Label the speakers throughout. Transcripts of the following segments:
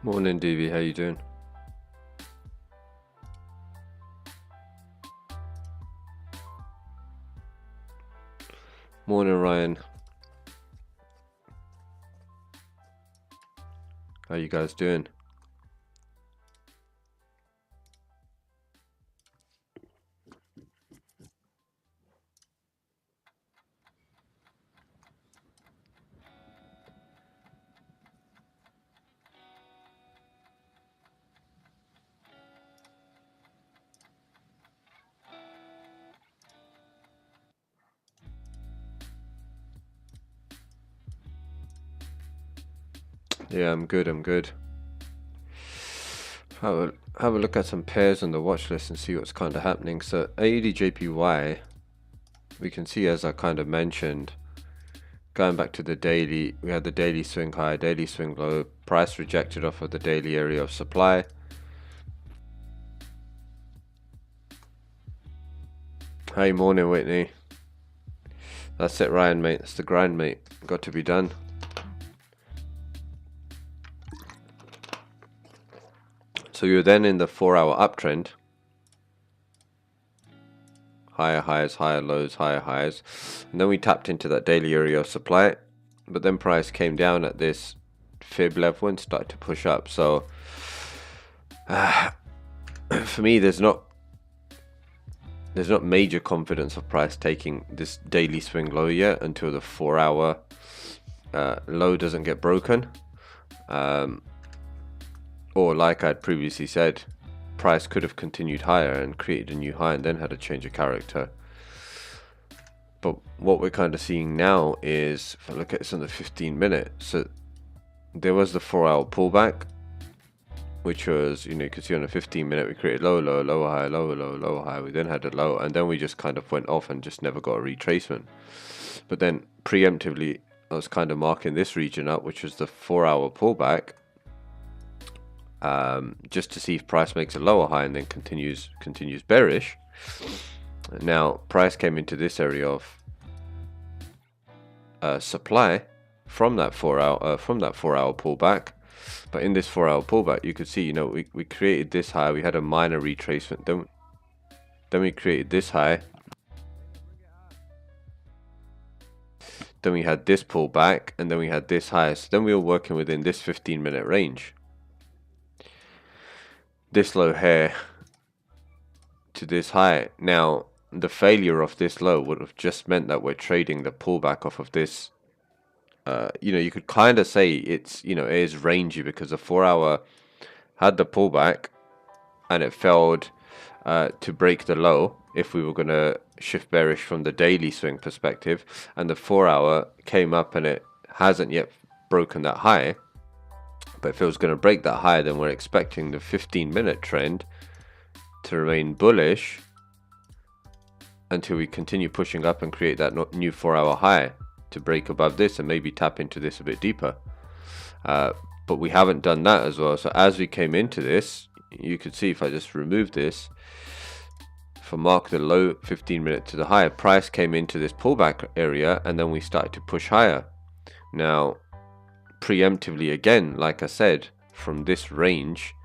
Speaker 1: Morning, DV. How you doing? Morning, Ryan. How you guys doing? Yeah, I'm good. I'm good. Have a look at some pairs on the watch list and see what's kind of happening. So AED/JPY, we can see, as I kind of mentioned, going back to the daily, we had the daily swing high, daily swing low, price rejected off of the daily area of supply. Hey, morning, Whitney. That's it, Ryan, mate. That's the grind, mate. Got to be done. So you're then in the 4-hour uptrend. Higher highs, higher lows, higher highs. And then we tapped into that daily area of supply. But then price came down at this fib level and started to push up. So for me, there's not major confidence of price taking this daily swing low yet until the 4-hour low doesn't get broken. Or like I'd previously said, price could have continued higher and created a new high and then had a change of character. But what we're kind of seeing now is, if I look at this on the 15-minute, so there was the 4-hour pullback, which was, you can see on the 15-minute we created low, low, lower high, lower, low, lower high. We then had a low, and then we just kind of went off and just never got a retracement. But then preemptively, I was kind of marking this region up, which was the 4-hour pullback, just to see if price makes a lower high and then continues bearish. Now price came into this area of supply from that 4-hour pullback, but in this 4-hour pullback you could see, we created this high, we had a minor retracement, then we created this high, then we had this pullback, and then we had this high. So then we were working within this 15-minute range. This low here to this high. Now the failure of this low would have just meant that we're trading the pullback off of this. You could kind of say it's, it is rangy because the 4-hour had the pullback and it failed to break the low if we were going to shift bearish from the daily swing perspective, and the 4-hour came up and it hasn't yet broken that high. But if it was going to break that high, then we're expecting the 15-minute trend to remain bullish until we continue pushing up and create that new 4-hour high to break above this and maybe tap into this a bit deeper. But we haven't done that as well. So as we came into this, you could see, if I just remove this, if I mark the low 15-minute to the high, price came into this pullback area and then we started to push higher. Now preemptively, again, like I said, from this range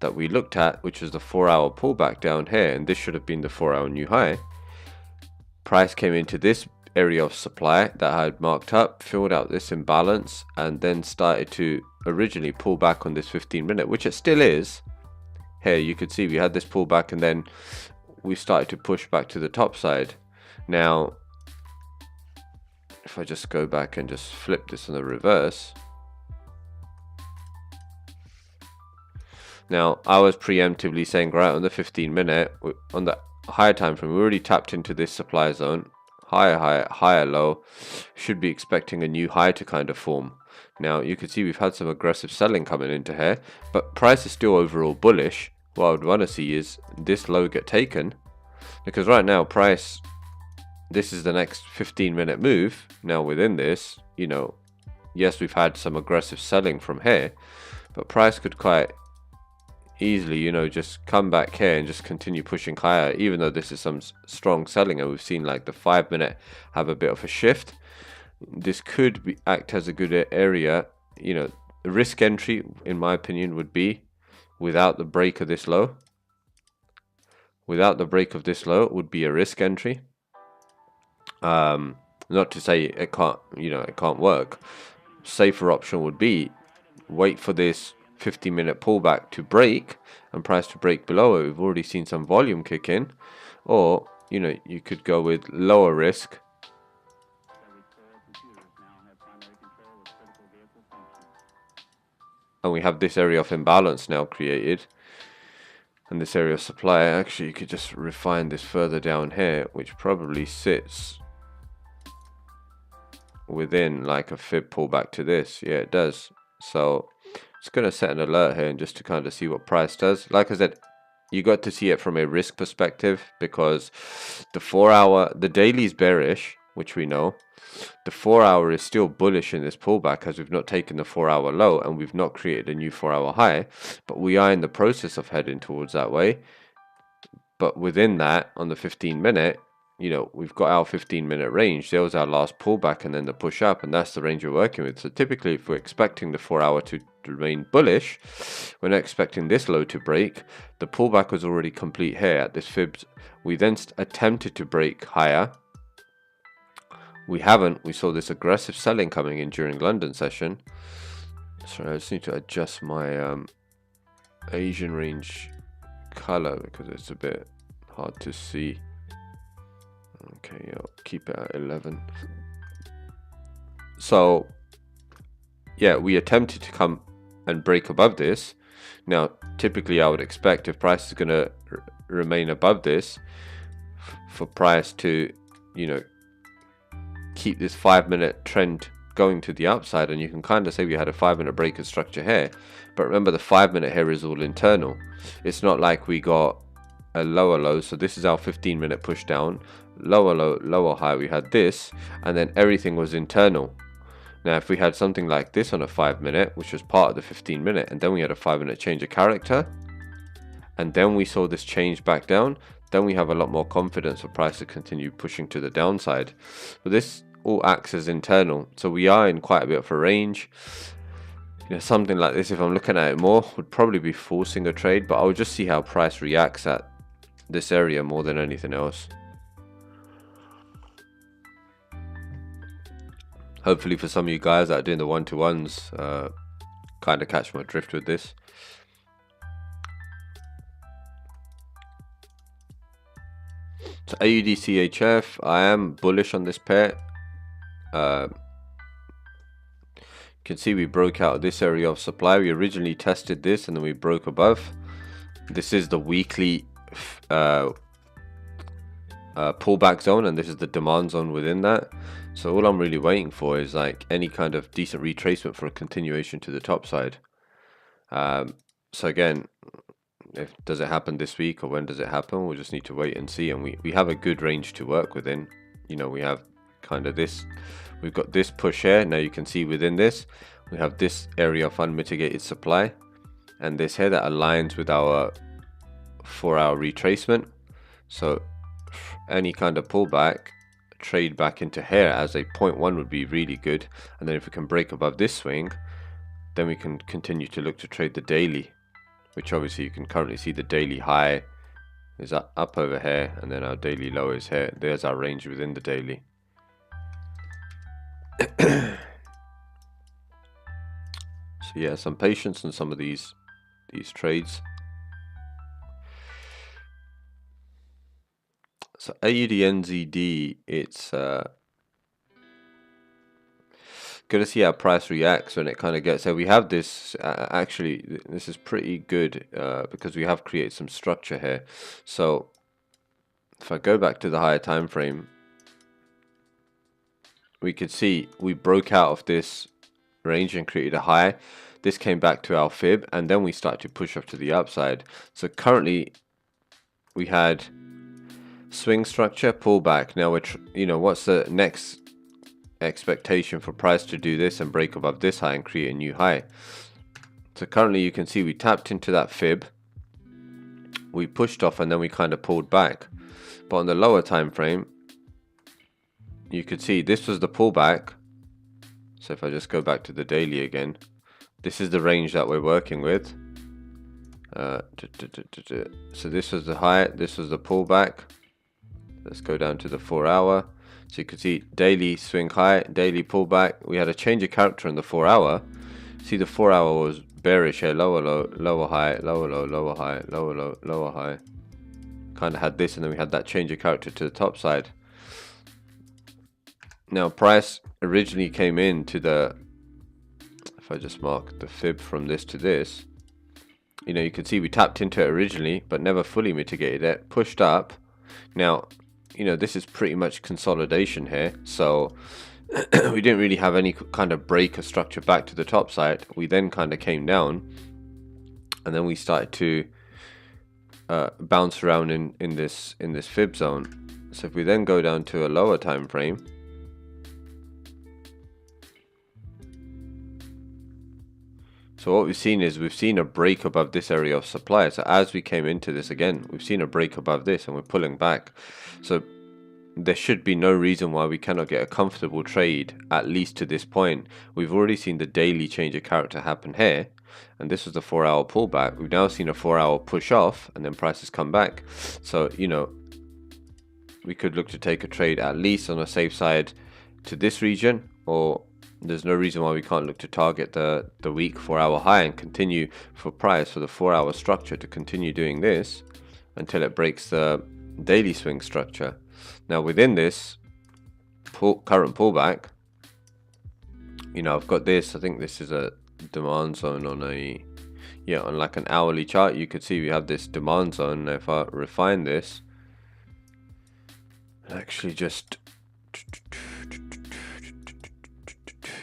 Speaker 1: that we looked at, which was the 4-hour pullback down here, and this should have been the 4-hour new high, price came into this area of supply that I had marked up, filled out this imbalance, and then started to originally pull back on this 15-minute, which it still is. Here you could see we had this pullback and then we started to push back to the top side. Now if I just go back and just flip this on the reverse. Now I was preemptively saying, right, on the 15-minute, on the higher time frame, we already tapped into this supply zone, higher low, should be expecting a new high to kind of form. Now you can see we've had some aggressive selling coming into here, but price is still overall bullish. What I would want to see is this low get taken, because right now price, this is the next 15-minute move. Now within this, yes, we've had some aggressive selling from here, but price could quite easily, just come back here and just continue pushing higher, even though this is some strong selling and we've seen like the 5-minute have a bit of a shift. This could act as a good area, The risk entry, in my opinion, would be without the break of this low. Without the break of this low, it would be a risk entry. Not to say it can't, it can't work. Safer option would be wait for this 50-minute pullback to break and price to break below it. We've already seen some volume kick in, or you could go with lower risk. And we have this area of imbalance now created, and this area of supply. Actually, you could just refine this further down here, which probably sits within like a fib pullback to this. Yeah, it does. So it's going to set an alert here and just to kind of see what price does. Like I said, you got to see it from a risk perspective, because the daily is bearish, which we know. The 4-hour is still bullish in this pullback, as we've not taken the 4-hour low and we've not created a new 4-hour high, but we are in the process of heading towards that way. But within that, on the 15-minute, we've got our 15-minute range. There was our last pullback and then the push up, and that's the range we're working with. So typically, if we're expecting the 4-hour to remain bullish, we're not expecting this low to break. The pullback was already complete here at this fibs. We then attempted to break higher. We haven't. We saw this aggressive selling coming in during London session. Sorry, I just need to adjust my Asian range color because it's a bit hard to see. Okay, I'll keep it at 11. So yeah, we attempted to come and break above this. Now typically I would expect, if price is going to remain above this, for price to keep this 5-minute trend going to the upside. And you can kind of say we had a 5-minute breaker structure here, but remember the 5-minute here is all internal. It's not like we got a lower low. So this is our 15-minute push down, lower low, lower high. We had this, and then everything was internal. Now if we had something like this on a 5-minute, which was part of the 15-minute, and then we had a 5-minute change of character, and then we saw this change back down, then we have a lot more confidence for price to continue pushing to the downside. But this all acts as internal, so we are in quite a bit of a range. Something like this, if I'm looking at it more, would probably be forcing a trade, but I'll just see how price reacts at this area more than anything else. Hopefully for some of you guys that are doing the one-to-ones, kind of catch my drift with this. So AUD CHF, I am bullish on this pair. You can see we broke out of this area of supply. We originally tested this and then we broke above. This is the weekly pullback zone, and this is the demand zone within that. So all I'm really waiting for is like any kind of decent retracement for a continuation to the top side. So again, does it happen this week or when does it happen? We'll just need to wait and see. And we have a good range to work within. We have kind of this, we've got this push here. Now you can see within this, we have this area of unmitigated supply, and this here that aligns with our 4-hour retracement. So any kind of pullback, trade back into here as a 0.1 would be really good. And then if we can break above this swing, then we can continue to look to trade the daily, which obviously you can currently see the daily high is up over here, and then our daily low is here. There's our range within the daily. So yeah, some patience on some of these trades. So AUD NZD, it's gonna see how price reacts when it kind of gets there. We have this actually, this is pretty good because we have created some structure here. So if I go back to the higher time frame, we could see we broke out of this range and created a high. This came back to our fib, and then we started to push up to the upside. So currently we had swing structure, pullback. Now we're what's the next expectation for price to do this and break above this high and create a new high? So currently you can see we tapped into that fib, we pushed off, and then we kind of pulled back. But on the lower time frame, you could see this was the pullback. So if I just go back to the daily again, This is the range that we're working with. So this was the high, this was the pullback. Let's go down to the 4 hour. So you can see daily swing high, daily pullback. We had a change of character in the 4 hour. See, the 4 hour was bearish here, lower low, lower high, lower low, lower high, lower low, lower high. Kind of had this, and then we had that change of character to the top side. Now price originally came in to the, if I just mark the fib from this to this, you know, you can see we tapped into it originally, but never fully mitigated it, pushed up. Now, you know, this is pretty much consolidation here, so we didn't really have any kind of break or structure back to the top side. We then kind of came down, and then we started to bounce around in this fib zone. So if we then go down to a lower time frame, so what we've seen is we've seen a break above this area of supply. So as we came into this again, we've seen a break above this and we're pulling back. So there should be no reason why we cannot get a comfortable trade, at least to this point. We've already seen the daily change of character happen here, and this was the 4 hour pullback. We've now seen a 4 hour push off, and then prices come back. So, you know, we could look to take a trade at least on a safe side to this region, or there's no reason why we can't look to target the week 4 hour high and continue for price for the 4 hour structure to continue doing this until it breaks the daily swing structure. Now within this current pullback, you know, I've got this, I think this is a demand zone on a, yeah, on like an hourly chart. You could see we have this demand zone. If I refine this, actually just,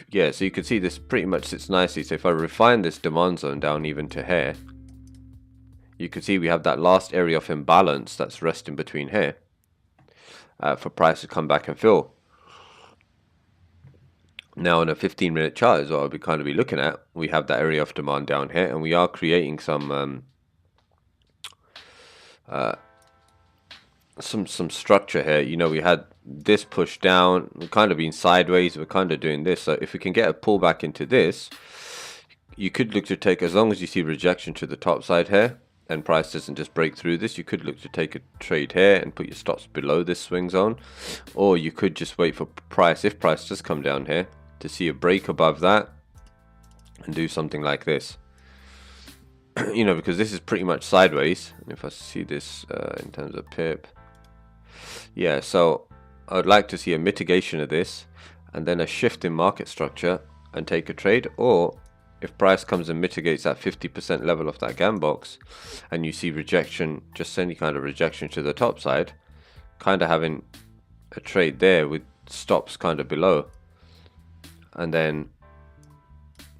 Speaker 1: yeah, so you can see this pretty much sits nicely. So if I refine this demand zone down even to here, you can see we have that last area of imbalance that's resting between here for price to come back and fill. Now on a 15-minute chart is what I'll be kind of be looking at. We have that area of demand down here, and we are creating some structure here. You know, we had this push down, we've kind of been sideways, we're kind of doing this. So if we can get a pullback into this, you could look to take, as long as you see rejection to the top side here and price doesn't just break through this, you could look to take a trade here and put your stops below this swing zone, or you could just wait for price, if price does come down here, to see a break above that and do something like this. You know, because this is pretty much sideways. And if I see this in terms of pip, yeah, so I would like to see a mitigation of this and then a shift in market structure and take a trade. Or if price comes and mitigates that 50% level of that GAN box and you see rejection, just any kind of rejection to the top side, kind of having a trade there with stops kind of below, and then,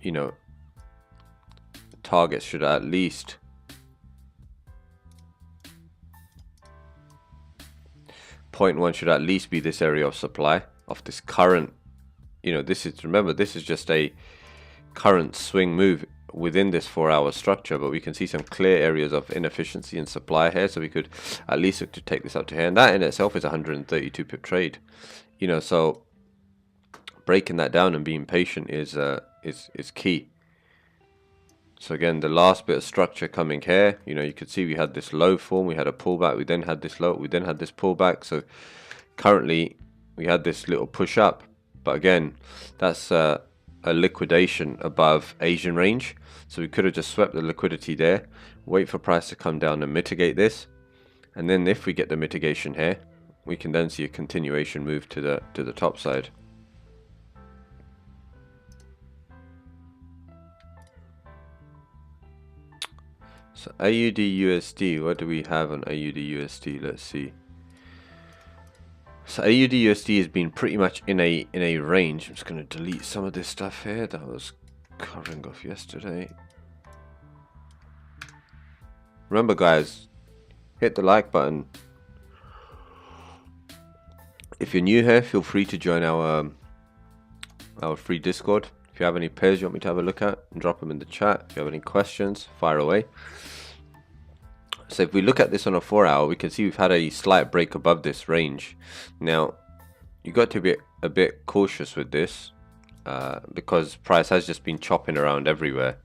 Speaker 1: you know, targets should at least point one should at least be this area of supply of this current, you know, this is, remember, this is just a current swing move within this 4 hour structure, but we can see some clear areas of inefficiency and supply here, so we could at least look to take this up to here, and that in itself is a 132 pip trade. You know, so breaking that down and being patient is key. So again, the last bit of structure coming here, you know, you could see we had this low form, we had a pullback, we then had this low, we then had this pullback. So currently we had this little push up, but again, that's a liquidation above Asian range. So we could have just swept the liquidity there, wait for price to come down and mitigate this. And then if we get the mitigation here, we can then see a continuation move to the top side. So AUD USD, what do we have on AUD USD? Let's see. So AUD USD has been pretty much in a range. I'm just going to delete some of this stuff here that I was covering off yesterday. Remember, guys, hit the like button. If you're new here, feel free to join our free Discord. If you have any pairs you want me to have a look at, drop them in the chat. If you have any questions, fire away. So if we look at this on a 4 hour, we can see we've had a slight break above this range. Now, you got to be a bit cautious with this. because price has just been chopping around everywhere.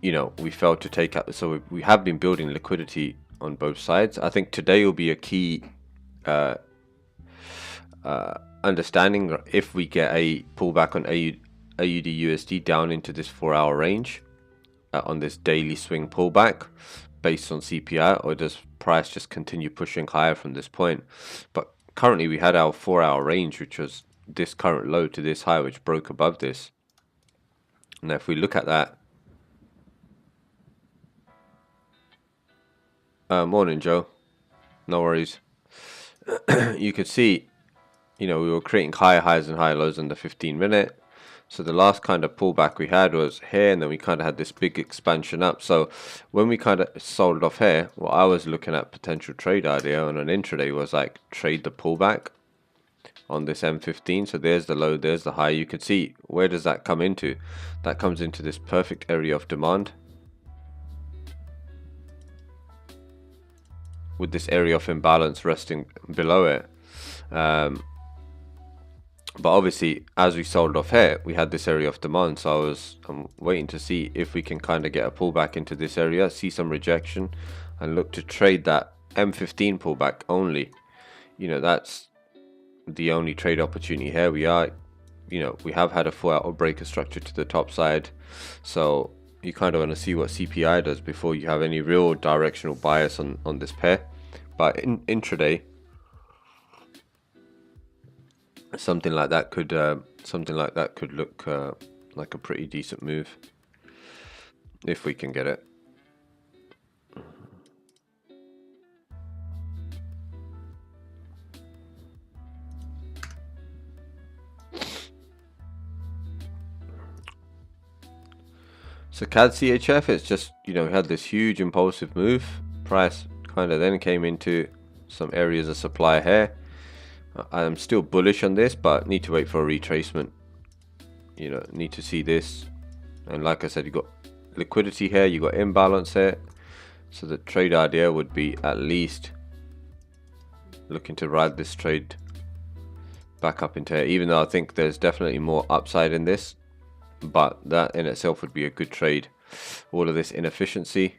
Speaker 1: You know, we failed to take out, so we have been building liquidity on both sides. I think today will be a key understanding if we get a pullback on AUD USD down into this 4-hour range on this daily swing pullback based on CPI, or does price just continue pushing higher from this point? But currently we had our 4-hour range, which was this current low to this high, which broke above this. Now if we look at that, morning Joe, no worries. You could see, you know, we were creating higher highs and higher lows on the 15-minute. So the last kind of pullback we had was here, and then we kind of had this big expansion up. So when we kind of sold off here, what I was looking at potential trade idea on an intraday was like trade the pullback on this M15. So there's the low, there's the high. You could see, where does that come into? That comes into this perfect area of demand with this area of imbalance resting below it. But obviously, as we sold off here, we had this area of demand. So I'm waiting to see if we can kind of get a pullback into this area, see some rejection, and look to trade that M15 pullback only. You know, that's the only trade opportunity here. We are, you know, we have had a 4-hour breaker structure to the top side. So you kind of want to see what CPI does before you have any real directional bias on this pair. But in intraday, something like that could look like a pretty decent move if we can get it. So CAD CHF, it's just, you know, we had this huge impulsive move. Price kind of then came into some areas of supply here. I'm still bullish on this, but need to wait for a retracement. You know, need to see this. And like I said, you got liquidity here, you got imbalance here. So the trade idea would be at least looking to ride this trade back up into here, even though I think there's definitely more upside in this. But that in itself would be a good trade. All of this inefficiency.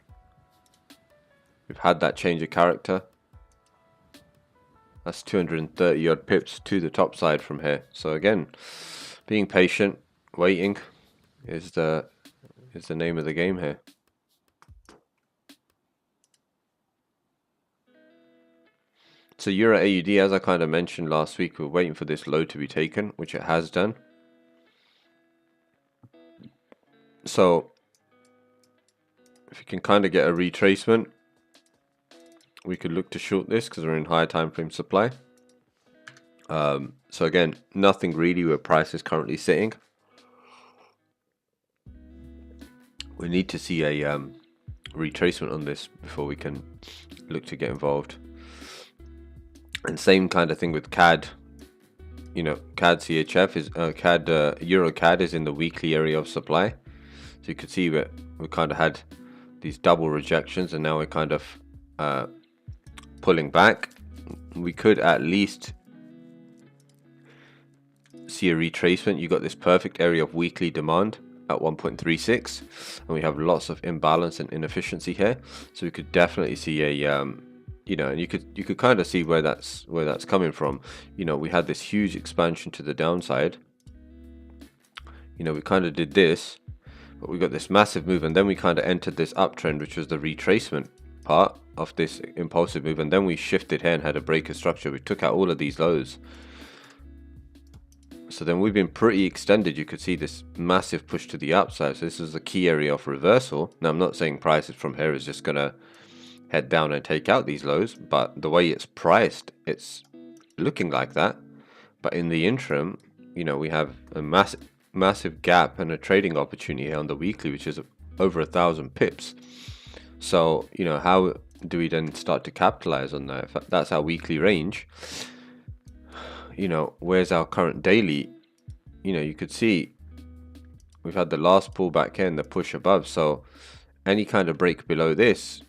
Speaker 1: We've had that change of character. That's 230 odd pips to the top side from here. So again, being patient, waiting is the name of the game here. So Euro AUD, as I kind of mentioned last week, we're waiting for this low to be taken, which it has done. So if you can kind of get a retracement, we could look to short this because we're in higher time frame supply. So again, nothing really where price is currently sitting. We need to see a retracement on this before we can look to get involved. And same kind of thing with CAD. You know, CAD CHF is Euro CAD is in the weekly area of supply. So you could see we kind of had these double rejections, and now we're kind of pulling back. We could at least see a retracement. You got this perfect area of weekly demand at 1.36, and we have lots of imbalance and inefficiency here. So we could definitely see a you know, and you could kind of see where that's coming from. You know, we had this huge expansion to the downside. You know, we kind of did this, but we got this massive move, and then we kind of entered this uptrend, which was the retracement part of this impulsive move, and then we shifted here and had a breaker structure. We took out all of these lows. So then we've been pretty extended. You could see this massive push to the upside. So this is a key area of reversal. Now I'm not saying prices from here is just gonna head down and take out these lows, but the way it's priced, it's looking like that. But in the interim, you know, we have a massive gap and a trading opportunity on the weekly, which is over 1,000 pips. So, you know, how do we then start to capitalize on that? If that's our weekly range, you know, where's our current daily? You know, you could see we've had the last pullback here and the push above. So any kind of break below this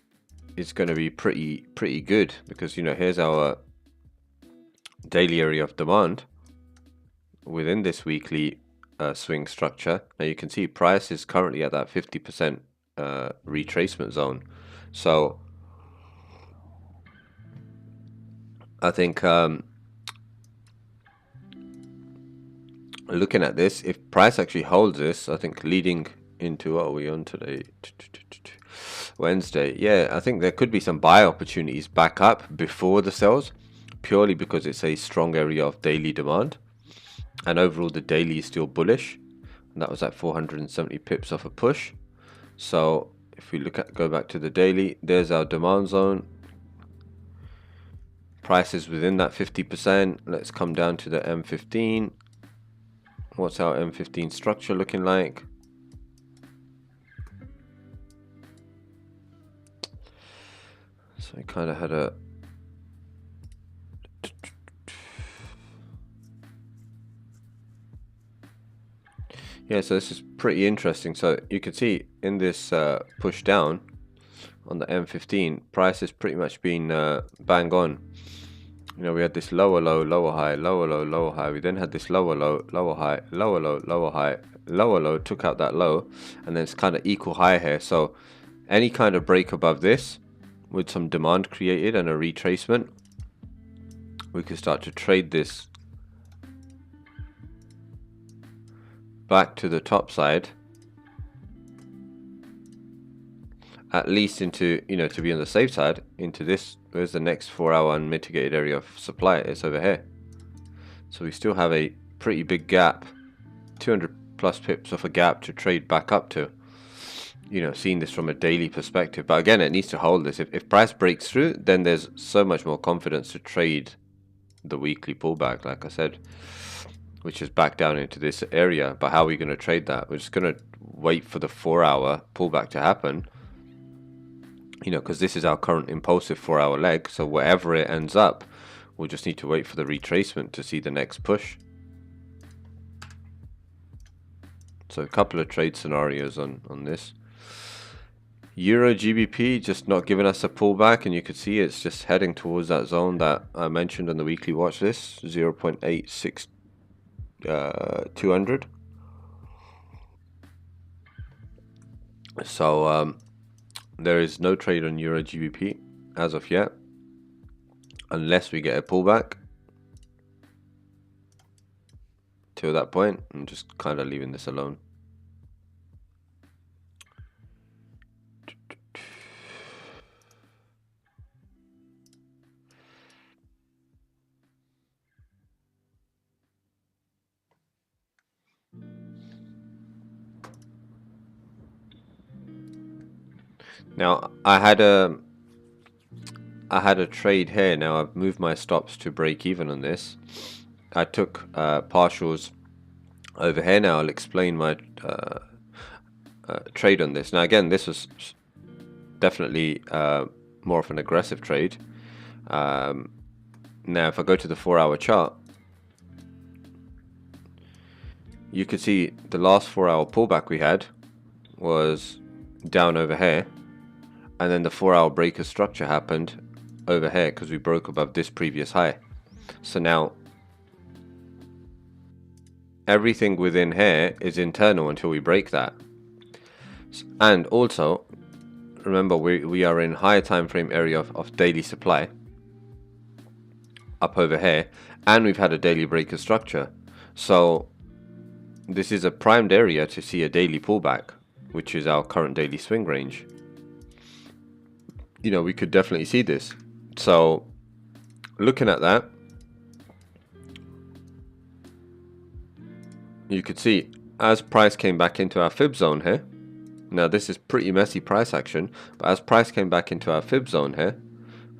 Speaker 1: is going to be pretty good, because, you know, here's our daily area of demand within this weekly swing structure. Now you can see price is currently at that 50% retracement zone. So I think looking at this, if price actually holds this, I think leading into, what are we on today? Wednesday. Yeah, I think there could be some buy opportunities back up before the sells, purely because it's a strong area of daily demand. And overall, the daily is still bullish. And that was at 470 pips off a push. So if we go back to the daily, there's our demand zone. Price is within that 50%. Let's come down to the M15. What's our M15 structure looking like? So we kind of had a yeah, so this is pretty interesting. So you can see in this push down on the M15, price has pretty much been bang on. You know, we had this lower low, lower high, lower low, lower high. We then had this lower low, lower high, lower low, lower high, lower low, took out that low, and then it's kind of equal high here. So any kind of break above this with some demand created and a retracement, we could start to trade this back to the top side, at least into, you know, to be on the safe side, into this. Where's the next 4-hour unmitigated area of supply? It's over here. So we still have a pretty big gap, 200 plus pips of a gap to trade back up to, you know, seeing this from a daily perspective. But again, it needs to hold this. If price breaks through, then there's so much more confidence to trade the weekly pullback, like I said, which is back down into this area. But how are we going to trade that? We're just going to wait for the 4-hour pullback to happen, you know, because this is our current impulsive 4-hour leg. So wherever it ends up, we'll just need to wait for the retracement to see the next push. So a couple of trade scenarios on this. Euro GBP just not giving us a pullback, and you can see it's just heading towards that zone that I mentioned on the weekly watch list, 0.86200. So there is no trade on Euro GBP as of yet, unless we get a pullback. Till that point, I'm just kind of leaving this alone. Now I had a trade here. Now I've moved my stops to break even on this. I took partials over here. Now I'll explain my trade on this. Now again, this was definitely more of an aggressive trade. Now if I go to the 4-hour chart, you could see the last 4-hour pullback we had was down over here, and then the 4-hour breaker structure happened over here because we broke above this previous high. So now everything within here is internal until we break that. And also remember, we are in higher time frame area of daily supply up over here, and we've had a daily breaker structure. So this is a primed area to see a daily pullback, which is our current daily swing range. You know, we could definitely see this. So looking at that, you could see as price came back into our fib zone here. Now this is pretty messy price action, but as price came back into our fib zone here,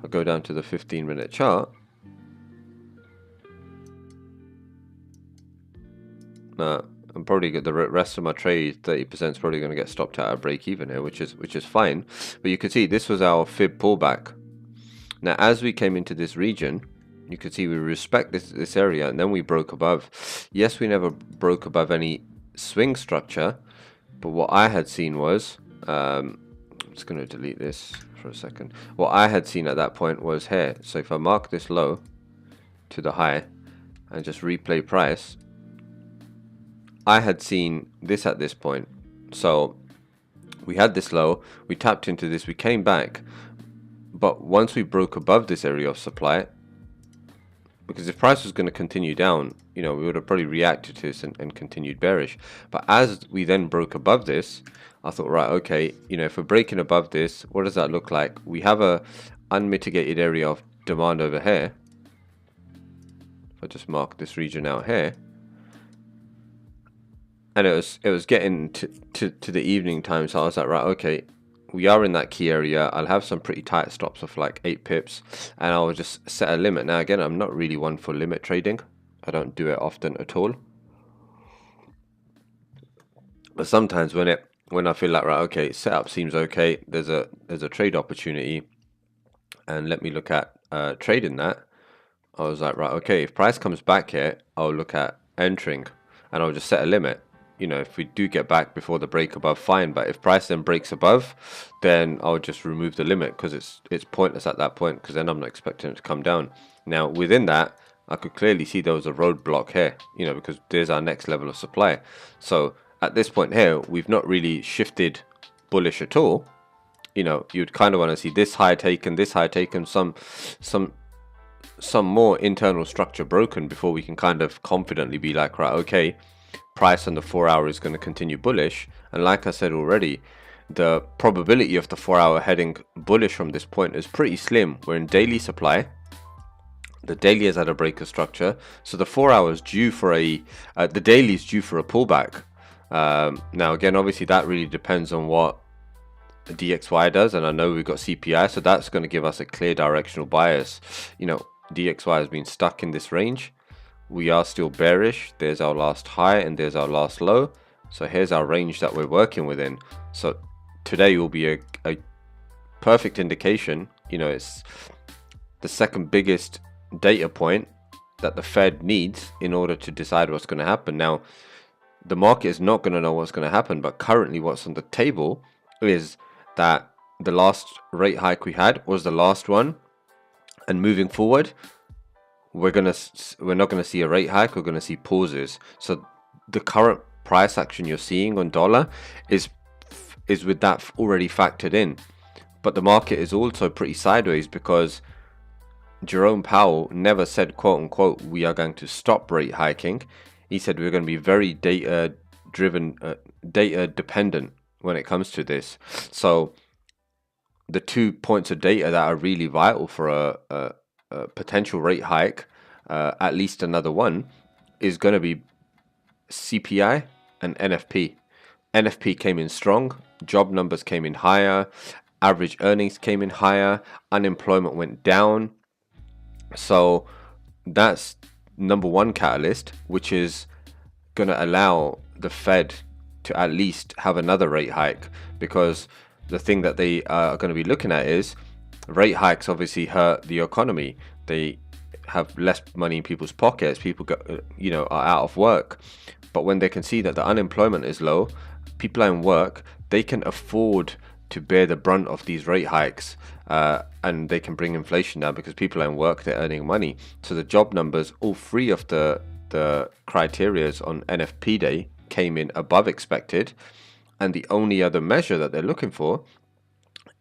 Speaker 1: I'll go down to the 15-minute chart. Now I'm probably get the rest of my trade, 30% is probably going to get stopped out at break even here, which is fine. But you can see this was our fib pullback. Now as we came into this region, you can see we respect this area, and then we broke above. Yes, we never broke above any swing structure, but what I had seen was, I'm just going to delete this for a second. What I had seen at that point was here. So if I mark this low to the high and just replay price, I had seen this at this point. So we had this low, we tapped into this, we came back, but once we broke above this area of supply, because if price was going to continue down, we would have probably reacted to this and continued bearish. But as we then broke above this, I thought, right, okay, if we're breaking above this, what does that look like? We have a unmitigated area of demand over here. If I just mark this region out here, and it was getting to the evening time, so I was like, right, okay, we are in that key area. I'll have some pretty tight stops of like 8 pips, and I'll just set a limit. Now again, I'm not really one for limit trading. I don't do it often at all. But sometimes when I feel like, right, okay, setup seems okay, there's a trade opportunity, and let me look at trading that. I was like, right, okay, if price comes back here, I'll look at entering, and I'll just set a limit. If we do get back before the break above, fine. But if price then breaks above, then I'll just remove the limit, because it's pointless at that point, because then I'm not expecting it to come down. Now, within that, I could clearly see there was a roadblock here, because there's our next level of supply. So at this point here, we've not really shifted bullish at all. You'd kind of want to see this high taken, some more internal structure broken before we can kind of confidently be like, right, okay, price on the 4 hour is going to continue bullish. And like I said already, the probability of the 4 hour heading bullish from this point is pretty slim. We're in daily supply. The daily has had a breaker structure, so the 4 hours due for the daily is due for a pullback. Now again, obviously that really depends on what DXY does, and I know we've got CPI, so that's going to give us a clear directional bias. DXY has been stuck in this range. We are still bearish. There's our last high and there's our last low. So here's our range that we're working within. So today will be a perfect indication. It's the second biggest data point that the Fed needs in order to decide what's going to happen. Now, the market is not going to know what's going to happen, but currently what's on the table is that the last rate hike we had was the last one, and moving forward, we're not gonna see a rate hike. We're gonna see pauses. So the current price action you're seeing on dollar is with that already factored in. But the market is also pretty sideways, because Jerome Powell never said, quote unquote, we are going to stop rate hiking. He said we're going to be very data driven, data dependent when it comes to this. So the 2 points of data that are really vital for a potential rate hike, at least another one, is going to be CPI and NFP. NFP came in strong, job numbers came in higher, average earnings came in higher, unemployment went down. So that's number one catalyst, which is going to allow the Fed to at least have another rate hike, because the thing that they are going to be looking at is rate hikes obviously hurt the economy. They have less money in people's pockets. People are out of work. But when they can see that the unemployment is low, people are in work, they can afford to bear the brunt of these rate hikes, and they can bring inflation down because people are in work, they're earning money. So the job numbers, all three of the criterias on NFP day came in above expected, and the only other measure that they're looking for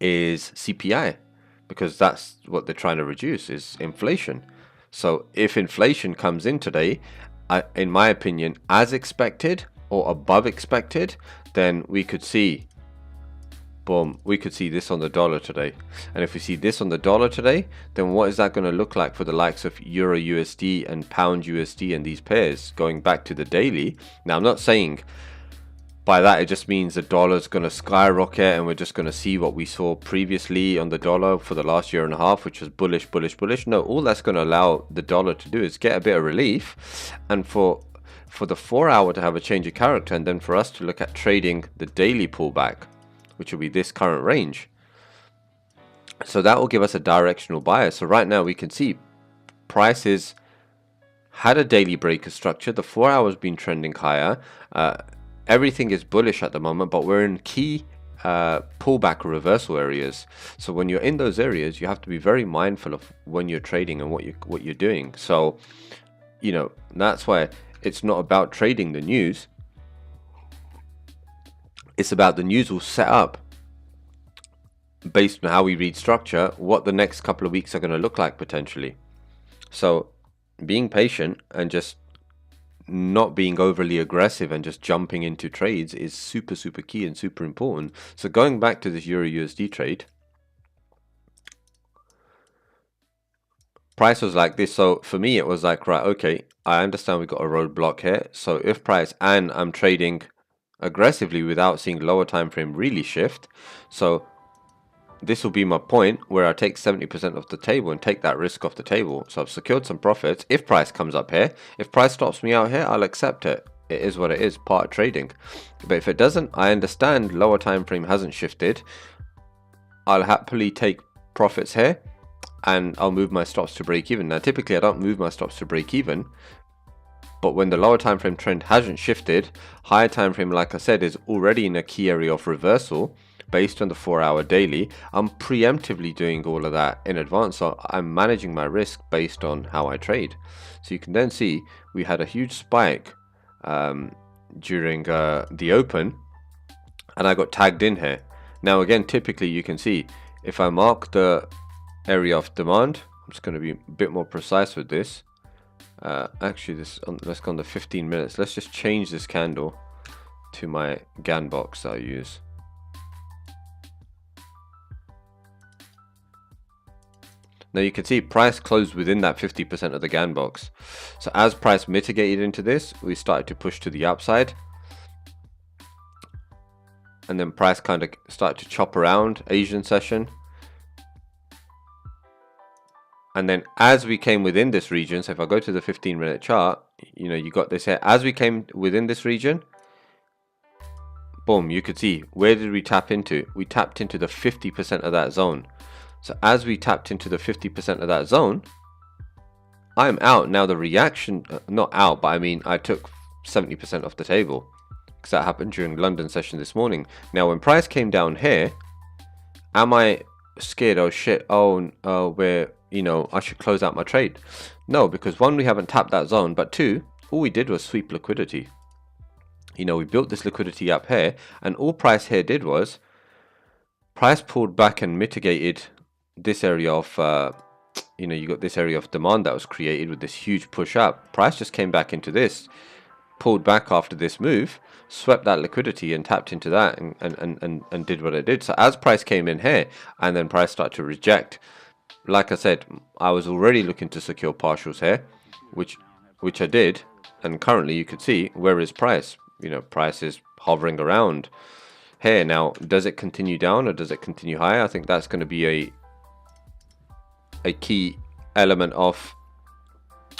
Speaker 1: is CPI, because that's what they're trying to reduce, is inflation. So if inflation comes in today, in my opinion, as expected or above expected, then we could see, boom, we could see this on the dollar today. And if we see this on the dollar today, then what is that going to look like for the likes of Euro USD and Pound USD and these pairs going back to the daily? Now, I'm not saying by that it just means the dollar's going to skyrocket and we're just going to see what we saw previously on the dollar for the last year and a half, which was bullish, bullish, bullish. No, all that's going to allow the dollar to do is get a bit of relief, and for the 4 hour to have a change of character, and then for us to look at trading the daily pullback, which will be this current range. So that will give us a directional bias. So right now we can see prices had a daily breaker structure. The 4 hours been trending higher. Everything is bullish at the moment, but we're in key pullback reversal areas. So when you're in those areas, you have to be very mindful of when you're trading and what you're doing. So, that's why it's not about trading the news. It's about the news will set up, based on how we read structure, what the next couple of weeks are going to look like potentially. So being patient and just not being overly aggressive and just jumping into trades is super key and super important. So going back to this Euro USD trade, price was like this. So for me, it was like, right, okay, I understand we got a roadblock here. So if price, and I'm trading aggressively without seeing lower time frame really shift, so this will be my point where I take 70% off the table and take that risk off the table. So I've secured some profits. If price comes up here, if price stops me out here, I'll accept it. It is what it is, part of trading. But if it doesn't, I understand lower time frame hasn't shifted. I'll happily take profits here and I'll move my stops to break even. Now, typically I don't move my stops to break even, but when the lower time frame trend hasn't shifted, higher time frame, like I said, is already in a key area of reversal based on the 4-hour daily. I'm preemptively doing all of that in advance, so I'm managing my risk based on how I trade. So you can then see we had a huge spike during the open, and I got tagged in here. Now again, typically you can see if I mark the area of demand, I'm just going to be a bit more precise with this. Actually, let's go on the 15 minutes. Let's just change this candle to my Gann box I use. Now you can see price closed within that 50% of the Gann box. So as price mitigated into this, we started to push to the upside. And then price kind of started to chop around Asian session. And then as we came within this region, so if I go to the 15-minute chart, you got this here. As we came within this region, boom, you could see, where did we tap into? We tapped into the 50% of that zone. So as we tapped into the 50% of that zone, I'm out. Now the reaction, not out, but I mean, I took 70% off the table because that happened during London session this morning. Now when price came down here, am I scared? Oh shit, I should close out my trade. No, because one, we haven't tapped that zone, but two, all we did was sweep liquidity. We built this liquidity up here, and all price here did was price pulled back and mitigated this area of you got this area of demand that was created with this huge push up. Price just came back into this, pulled back after this move, swept that liquidity and tapped into that and did what it did. So as price came in here and then price started to reject, like I said, I was already looking to secure partials here, which I did, and currently you could see where is price. Price is hovering around here. Now, does it continue down or does it continue higher? I think that's going to be a key element of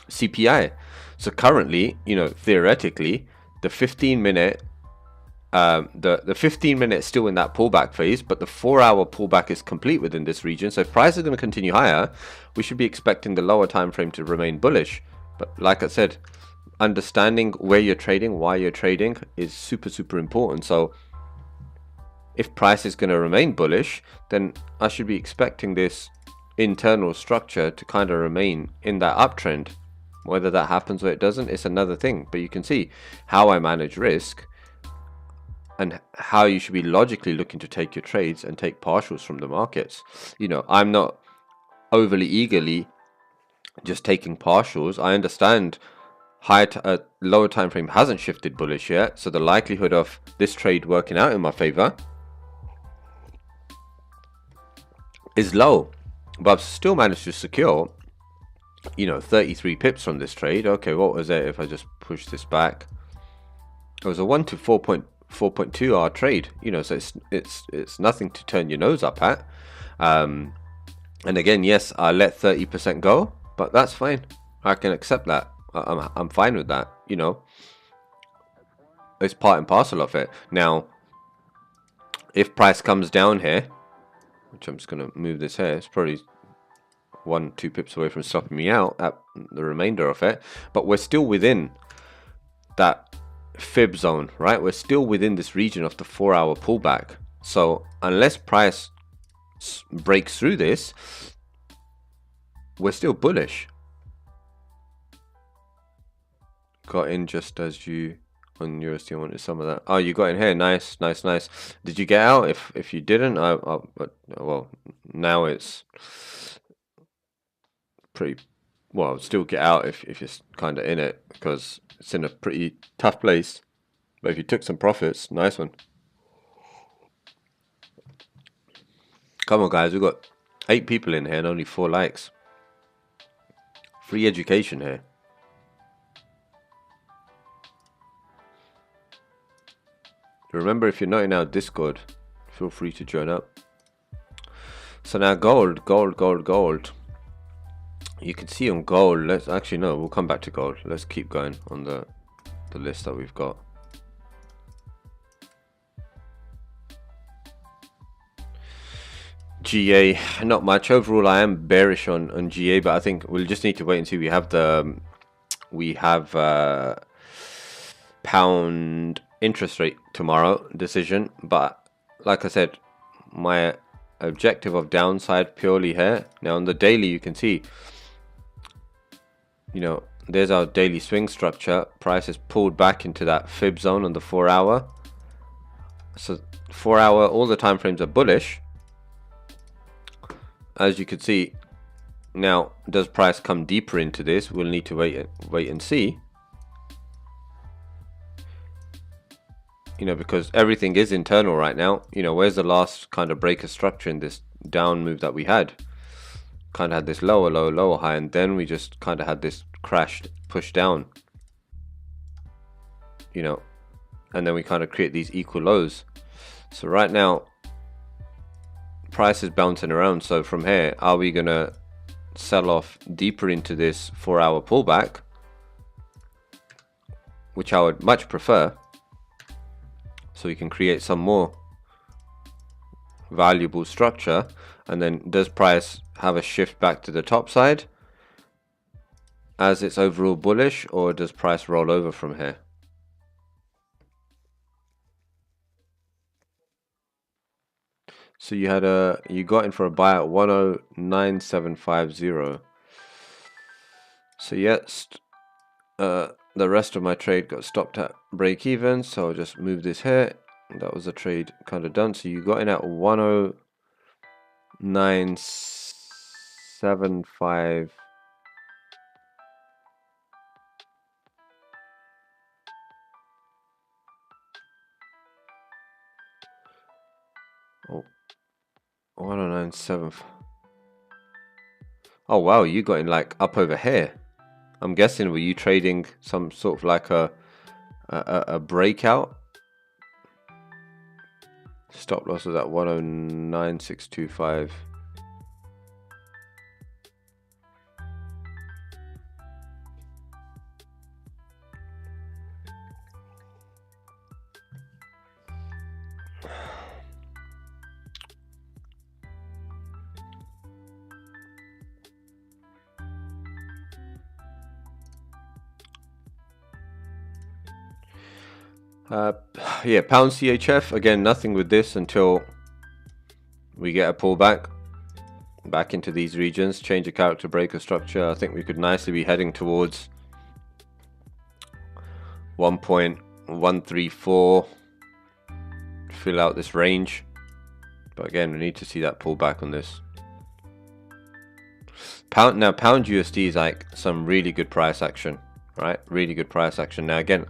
Speaker 1: CPI. So currently, theoretically, the 15-minute the 15-minute is still in that pullback phase, but the 4-hour pullback is complete within this region. So if price is going to continue higher, we should be expecting the lower time frame to remain bullish. But like I said, understanding where you're trading, why you're trading is super important. So if price is going to remain bullish, then I should be expecting this internal structure to kind of remain in that uptrend. Whether that happens or it doesn't, it's another thing. But you can see how I manage risk and how you should be logically looking to take your trades and take partials from the markets. I'm not overly eagerly just taking partials. I understand lower time frame hasn't shifted bullish yet, so the likelihood of this trade working out in my favor is low, but I've still managed to secure 33 pips from this trade. Okay, what was it if I just push this back? It was a 1 to 4.2 hour trade, so it's nothing to turn your nose up at. And again, yes, I let 30% go, but that's fine. I can accept that. I'm fine with that. It's part and parcel of it. Now, if price comes down here, which I'm just gonna move this here, it's probably 1-2 pips away from stopping me out at the remainder of it, but we're still within that fib zone, right? We're still within this region of the 4-hour pullback. So unless price breaks through this, we're still bullish. Got in just as you on USD. I wanted some of that. Oh, you got in here. Nice, nice, nice. Did you get out? If you didn't, but well, now it's pretty. Well, still get out if you're kind of in it, because it's in a pretty tough place. But if you took some profits, nice one. Come on, guys. We've got 8 people in here and only 4 likes. Free education here. Remember, if you're not in our Discord, feel free to join up. So now gold. You can see on gold. Let's actually no. We'll come back to gold. Let's keep going on the list that we've got. GA, not much overall. I am bearish on GA, but I think we'll just need to wait and see. We have pound interest rate tomorrow decision, but like I said, my objective of downside purely here. Now on the daily, you can see, you know, there's our daily swing structure. Price is pulled back into that fib zone on the 4-hour. So 4-hour, all the time frames are bullish. As you can see, now does price come deeper into this? We'll need to wait and see. You know, because everything is internal right now. You know, where's the last kind of breaker structure in this down move that we had? Kind of had this lower low, lower high, and then we just kind of had this crashed push down. You know, and then we kind of create these equal lows. So right now, price is bouncing around. So from here, are we gonna sell off deeper into this 4-hour pullback, which I would much prefer, so we can create some more valuable structure? And then does price have a shift back to the top side as it's overall bullish, or does price roll over from here? So you got in for a buy at 109,750. So yes, the rest of my trade got stopped at break even, so I'll just move this here. That was the trade kind of done. So you got in at 109,750. Oh, 109,7. Oh wow, you got in like up over here. I'm guessing, were you trading some sort of like a breakout? Stop loss was at 109,625. Yeah, pound CHF, again, nothing with this until we get a pullback back into these regions, change the character breaker structure. I think we could nicely be heading towards 1.134, fill out this range. But again, we need to see that pullback on this. Pound USD is like some really good price action, right? Really good price action. Now again,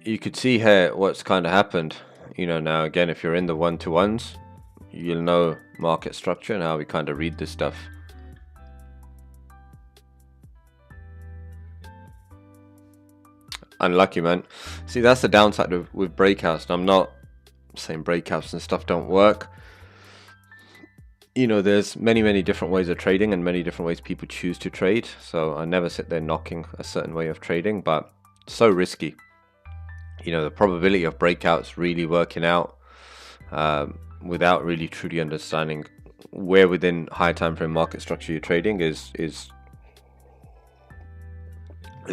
Speaker 1: you could see here what's kind of happened. You know, now again, if you're in the one-to-ones, you'll know market structure and how we kind of read this stuff. Unlucky, man. See, that's the downside with breakouts. And I'm not saying breakouts and stuff don't work. You know, there's many different ways of trading and many different ways people choose to trade. So I never sit there knocking a certain way of trading, but it's so risky. You know, the probability of breakouts really working out without really truly understanding where within high time frame market structure you're trading is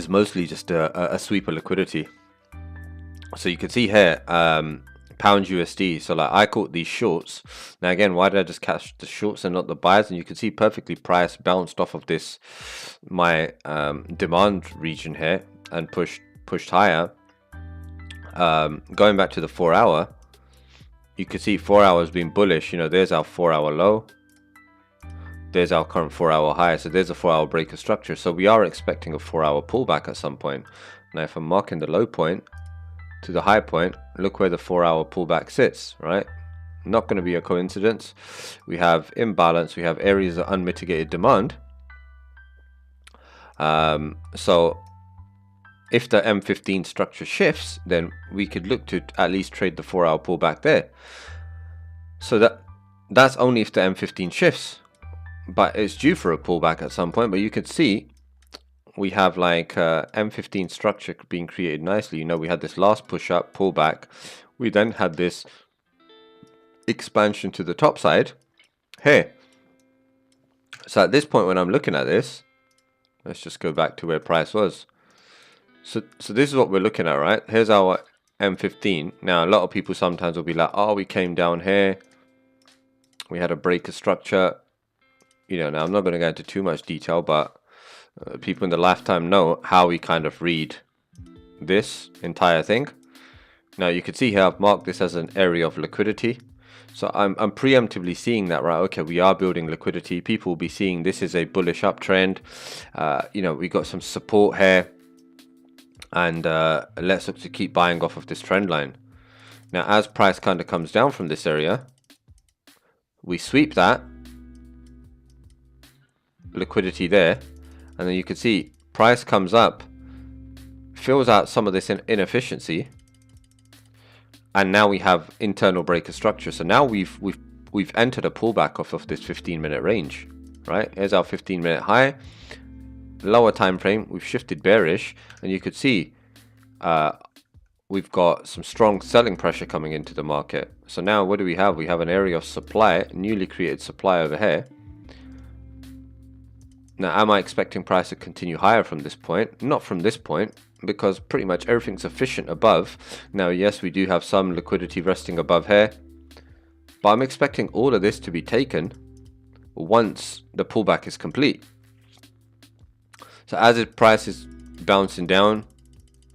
Speaker 1: mostly just a sweep of liquidity. So you can see here, pound USD. So like I caught these shorts. Now again, why did I just catch the shorts and not the buys? And you can see perfectly price bounced off of this, my demand region here. and pushed higher. Going back to the 4-hour, you can see 4 hours being bullish. You know, there's our 4-hour low. There's our current 4-hour high. So there's a 4-hour breaker structure. So we are expecting a 4-hour pullback at some point. Now, if I'm marking the low point to the high point, look where the 4-hour pullback sits, right? Not going to be a coincidence. We have imbalance. We have areas of unmitigated demand. So if the M15 structure shifts, then we could look to at least trade the 4-hour pullback there. So that's only if the M15 shifts, but it's due for a pullback at some point. But you could see we have like M15 structure being created nicely. You know, we had this last push up pullback. We then had this expansion to the top side here. So at this point, when I'm looking at this, let's just go back to where price was. So this is what we're looking at, right? Here's our M15. Now, a lot of people sometimes will be like, oh, we came down here. We had a breaker structure. You know, now I'm not going to go into too much detail, but people in the lifetime know how we kind of read this entire thing. Now, you can see here, I've marked this as an area of liquidity. So I'm preemptively seeing that, right? Okay, we are building liquidity. People will be seeing this is a bullish uptrend. You know, we got some support here. And let's look to keep buying off of this trend line. Now, as price kind of comes down from this area, we sweep that liquidity there, and then you can see price comes up, fills out some of this inefficiency, and now we have internal breaker structure. So now we've entered a pullback off of this 15-minute range, right? Here's our 15-minute high. Lower time frame, we've shifted bearish, and you could see we've got some strong selling pressure coming into the market. So now what do we have? We have an area of supply, newly created supply over here. Now, am I expecting price to continue higher from this point? Not from this point, because pretty much everything's efficient above. Now, yes, we do have some liquidity resting above here, but I'm expecting all of this to be taken once the pullback is complete. So as the price is bouncing down,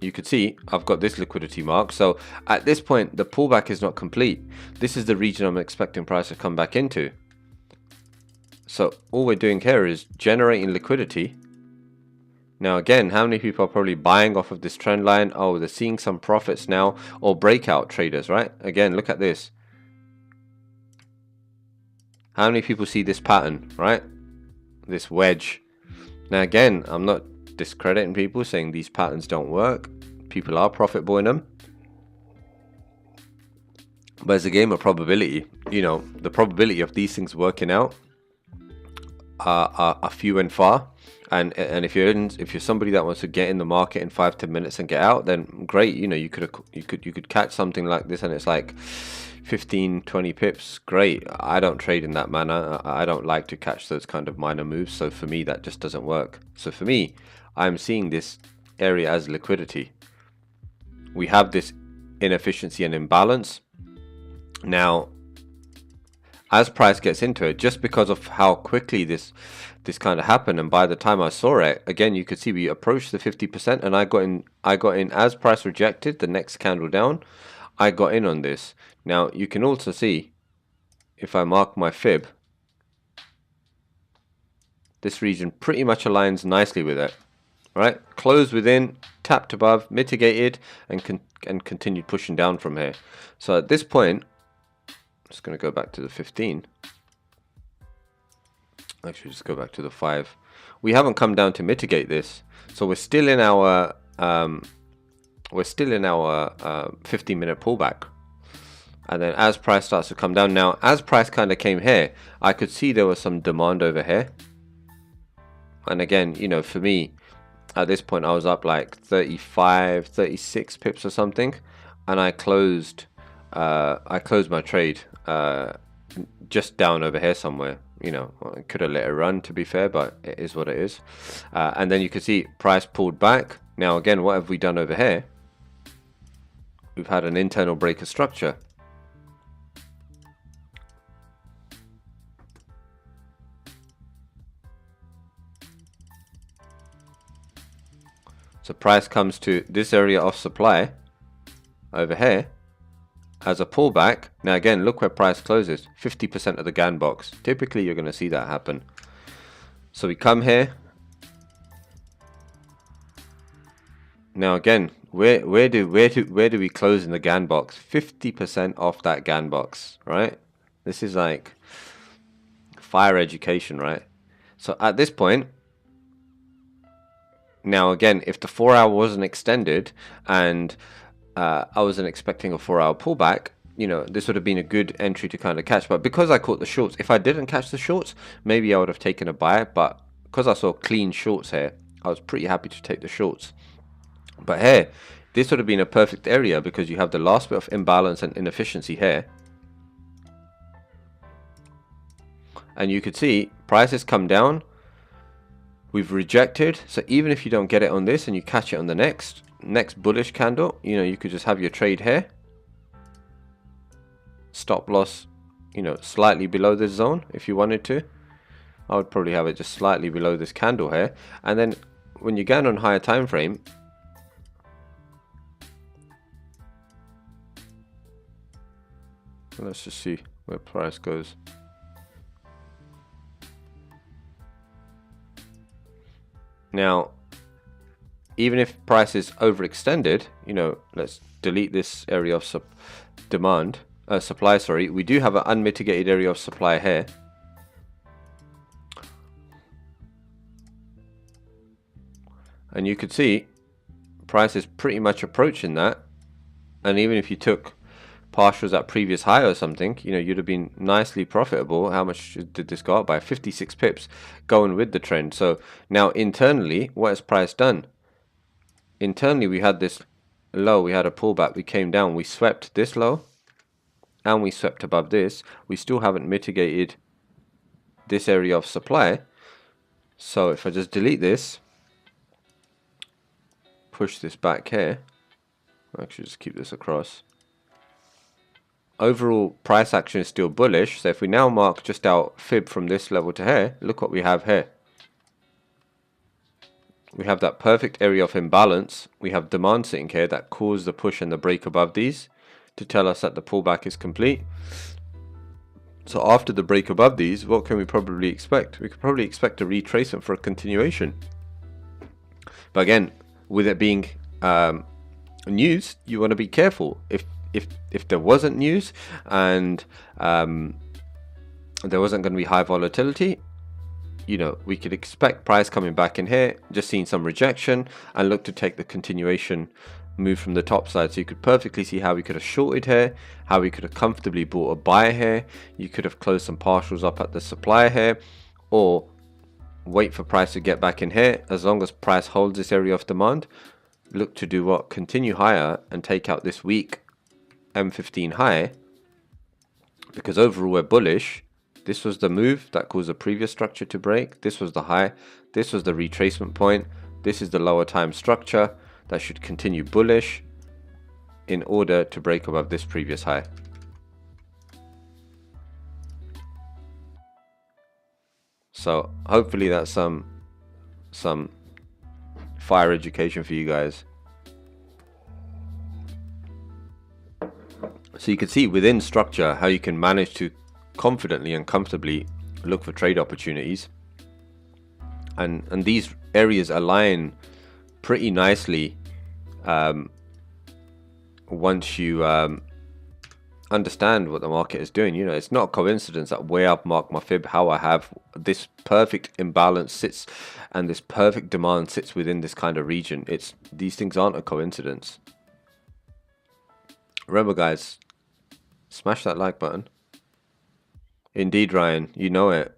Speaker 1: you could see I've got this liquidity mark. So at this point, the pullback is not complete. This is the region I'm expecting price to come back into. So all we're doing here is generating liquidity. Now again, how many people are probably buying off of this trend line? Oh, they're seeing some profits now, or breakout traders, right? Again, look at this. How many people see this pattern, right? This wedge. Now again, I'm not discrediting people saying these patterns don't work. People are profitable in them. But it's a game of probability. You know, the probability of these things working out are few and far. And if you're somebody that wants to get in the market in 5-10 minutes and get out, then great. You know, you could catch something like this and it's like 15-20 pips. Great. I don't trade in that manner. I don't like to catch those kind of minor moves. So for me, that just doesn't work. So for me, I'm seeing this area as liquidity. We have this inefficiency and imbalance. Now, as price gets into it, just because of how quickly this kind of happened, and by the time I saw it, again, you could see we approached the 50%, and I got in as price rejected the next candle down. I got in on this. Now you can also see, if I mark my fib, this region pretty much aligns nicely with it, right? Closed within, tapped above, mitigated, and continued pushing down from here. So at this point, I'm just going to go back to the 15. Actually, just go back to the 5. We haven't come down to mitigate this, so we're still in our 15-minute pullback. And then as price starts to come down, now as price kind of came here, I could see there was some demand over here. And again, you know, for me, at this point, I was up like 35, 36 pips or something, and I closed my trade just down over here somewhere. You know, I could have let it run, to be fair, but it is what it is. And then you can see price pulled back. Now again, what have we done over here? We've had an internal breaker structure. So price comes to this area of supply over here as a pullback. Now again, look where price closes, 50% of the GAN box. Typically you're going to see that happen. So we come here. Now again, where do we close in the GAN box? 50% off that GAN box, right? This is like fire education, right? So at this point, now again, if the 4 hour wasn't extended and I wasn't expecting a 4 hour pullback, you know, this would have been a good entry to kind of catch. But because I caught the shorts, if I didn't catch the shorts, maybe I would have taken a buy. But because I saw clean shorts here, I was pretty happy to take the shorts. But here, this would have been a perfect area because you have the last bit of imbalance and inefficiency here. And you could see prices come down. We've rejected. So even if you don't get it on this and you catch it on the next bullish candle, you know, you could just have your trade here. Stop loss, you know, slightly below this zone if you wanted to. I would probably have it just slightly below this candle here. And then when you get on higher time frame, let's just see where price goes. Now, even if price is overextended, you know, let's delete this area of supply, sorry. We do have an unmitigated area of supply here. And you could see price is pretty much approaching that. And even if you took partials at previous high or something, you know, you'd have been nicely profitable. How much did this go up by? 56 pips going with the trend. So now internally, what has price done? Internally, we had this low, we had a pullback, we came down, we swept this low and we swept above this. We still haven't mitigated this area of supply. So if I just delete this, push this back here, I'll actually just keep this across. Overall price action is still bullish. So if we now mark just our fib from this level to here, look what we have here. We have that perfect area of imbalance. We have demand sitting here that caused the push and the break above these to tell us that the pullback is complete. So after the break above these, what can we probably expect? We could probably expect a retracement for a continuation. But again, with it being news, you want to be careful. If there wasn't news and there wasn't going to be high volatility, you know, we could expect price coming back in here, just seeing some rejection and look to take the continuation move from the top side. So you could perfectly see how we could have shorted here, how we could have comfortably bought a buy here. You could have closed some partials up at the supply here, or wait for price to get back in here. As long as price holds this area of demand, look to do what? Continue higher and take out this weak M15 high, because overall we're bullish. This was the move that caused the previous structure to break. This was the high. This was the retracement point. This is the lower time structure that should continue bullish in order to break above this previous high. So hopefully that's some fire education for you guys. So you can see within structure how you can manage to confidently and comfortably look for trade opportunities, and these areas align pretty nicely once you understand what the market is doing. You know, it's not a coincidence that way I've marked my fib, how I have this perfect imbalance sits and this perfect demand sits within this kind of region. These things aren't a coincidence. Remember guys, smash that like button. Indeed, Ryan, you know it.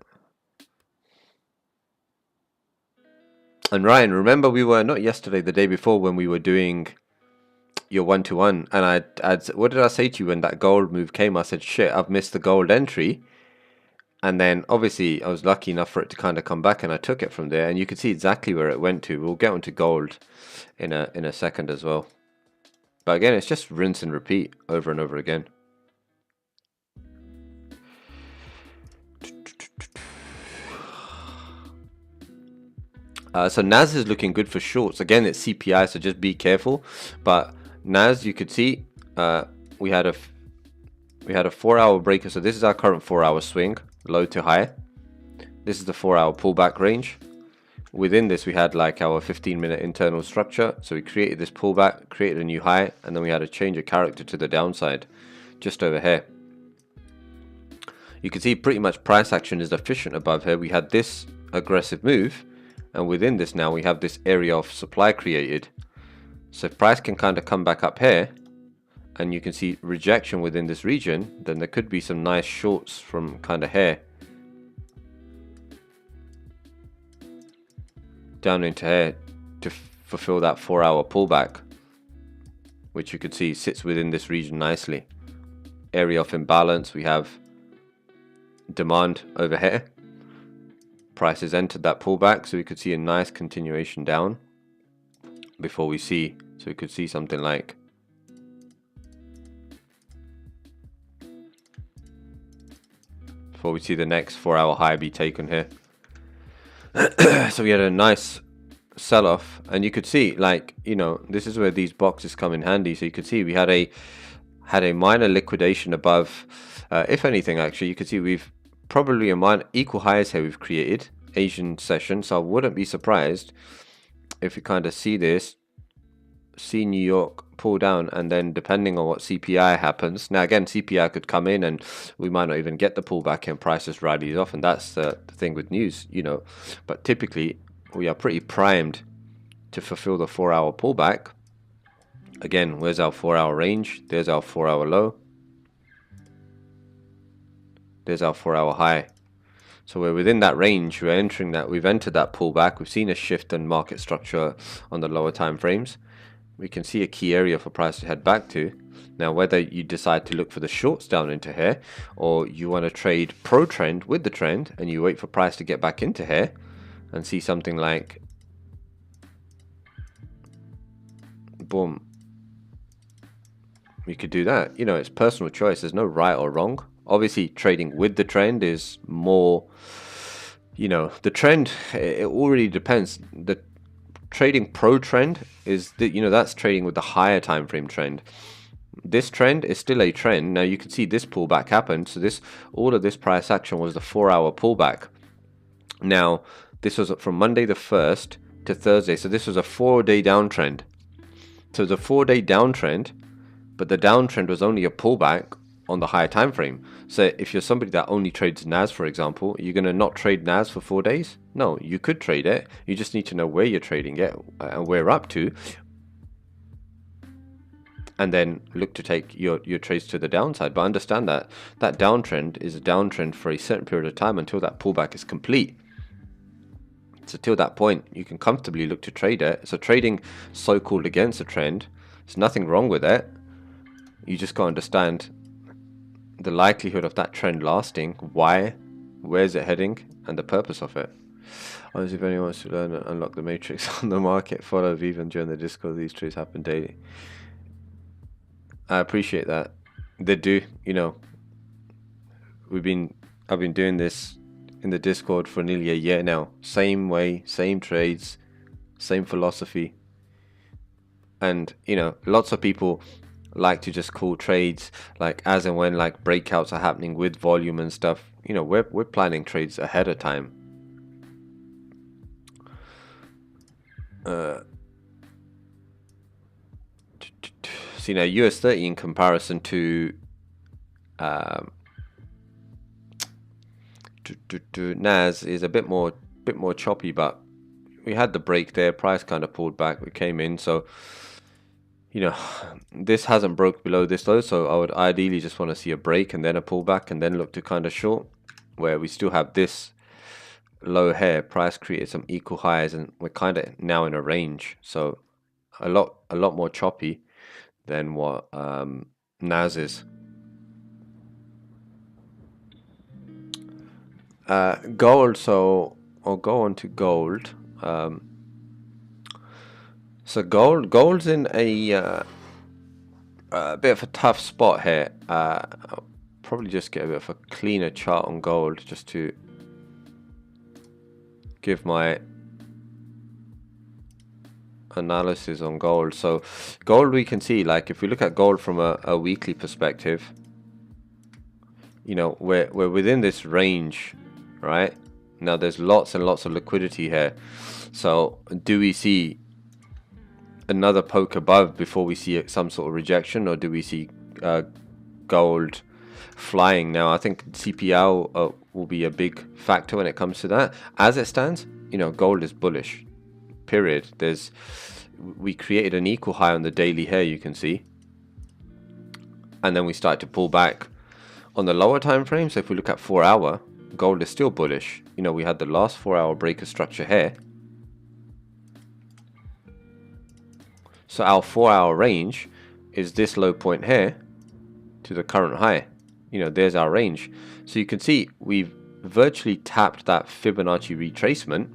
Speaker 1: And Ryan, remember we were, not yesterday, the day before, when we were doing your one-to-one, and I'd what did I say to you when that gold move came? I said, shit, I've missed the gold entry. And then obviously I was lucky enough for it to kind of come back, and I took it from there, and you can see exactly where it went to. We'll get onto gold in a second as well. But again, it's just rinse and repeat over and over again. So NAS is looking good for shorts. Again, it's CPI, so just be careful. But NAS, you could see we had a 4-hour breaker. So this is our current 4-hour swing, low to high. This is the 4-hour pullback range. Within this, we had like our 15-minute internal structure. So we created this pullback, created a new high, and then we had a change of character to the downside, just over here. You can see pretty much price action is efficient above here. We had this aggressive move, and within this now we have this area of supply created. So if price can kind of come back up here, and you can see rejection within this region, then there could be some nice shorts from kind of here down into here to fulfill that 4-hour pullback, which you can see sits within this region nicely. Area of imbalance, we have demand over here. Prices entered that pullback, so we could see a nice continuation down before we see, so we could see something like before we see the next 4-hour high be taken here. So we had a nice sell-off, and you could see, like, you know, this is where these boxes come in handy. So you could see we had a minor liquidation above. If anything, actually, you could see we've probably a minor equal highs here we've created Asian session. So I wouldn't be surprised if we kind of see this, see New York pull down, and then depending on what CPI happens. Now again, CPI could come in and we might not even get the pullback and prices rallies off, and that's the thing with news, you know. But typically we are pretty primed to fulfill the 4-hour pullback. Again, where's our 4-hour range? There's our 4-hour low. There's our 4-hour high. So we're within that range. We're entering that. We've entered that pullback. We've seen a shift in market structure on the lower time frames. We can see a key area for price to head back to. Now, whether you decide to look for the shorts down into here, or you want to trade pro trend with the trend and you wait for price to get back into here and see something like boom, you could do that. You know, it's personal choice. There's no right or wrong. Obviously, trading with the trend is more, you know, the trend, it already depends. The trading pro trend is that, you know, that's trading with the higher time frame trend. This trend is still a trend. Now you can see this pullback happened. So this, all of this price action was the 4-hour pullback. Now this was from Monday the 1st to Thursday. So this was a 4-day downtrend. So it was a 4-day downtrend, but the downtrend was only a pullback on the higher time frame. So if you're somebody that only trades NAS, for example, you're going to not trade NAS for 4 days? No, you could trade it. You just need to know where you're trading it and where up to, and then look to take your trades to the downside. But understand that that downtrend is a downtrend for a certain period of time until that pullback is complete. So till that point, you can comfortably look to trade it. So trading so-called against a trend, there's nothing wrong with it. You just got to understand the likelihood of that trend lasting, why, where's it heading, and the purpose of it. Honestly, if anyone wants to learn and unlock the matrix on the market, follow Viv and join the Discord. These trades happen daily. I appreciate that. They do, you know. I've been doing this in the Discord for nearly a year now. Same way, same trades, same philosophy. And, you know, lots of people like to just call trades like as and when like breakouts are happening with volume and stuff. You know, we're planning trades ahead of time. See now, US 30 in comparison to NAS is a bit more choppy, but we had the break there. Price kind of pulled back. We came in, so you know, this hasn't broke below this low, so I would ideally just want to see a break and then a pullback and then look to kind of short, where we still have this low here. Price created some equal highs and we're kind of now in a range, so a lot more choppy than what NAS is. Gold, so I'll go on to gold. So gold's in a bit of a tough spot here. I'll probably just get a bit of a cleaner chart on gold just to give my analysis on gold. So gold, we can see, like, if we look at gold from a weekly perspective, you know, we're within this range, right? Now there's lots and lots of liquidity here. So do we see another poke above before we see some sort of rejection, or do we see gold flying? Now I think CPI will be a big factor when it comes to that. As it stands, you know, gold is bullish, period. We created an equal high on the daily here, you can see, and then we start to pull back on the lower time frame. So if we look at 4 hour, gold is still bullish. You know, we had the last 4 hour breaker structure here. So our 4 hour range is this low point here to the current high. You know, there's our range. So you can see we've virtually tapped that Fibonacci retracement.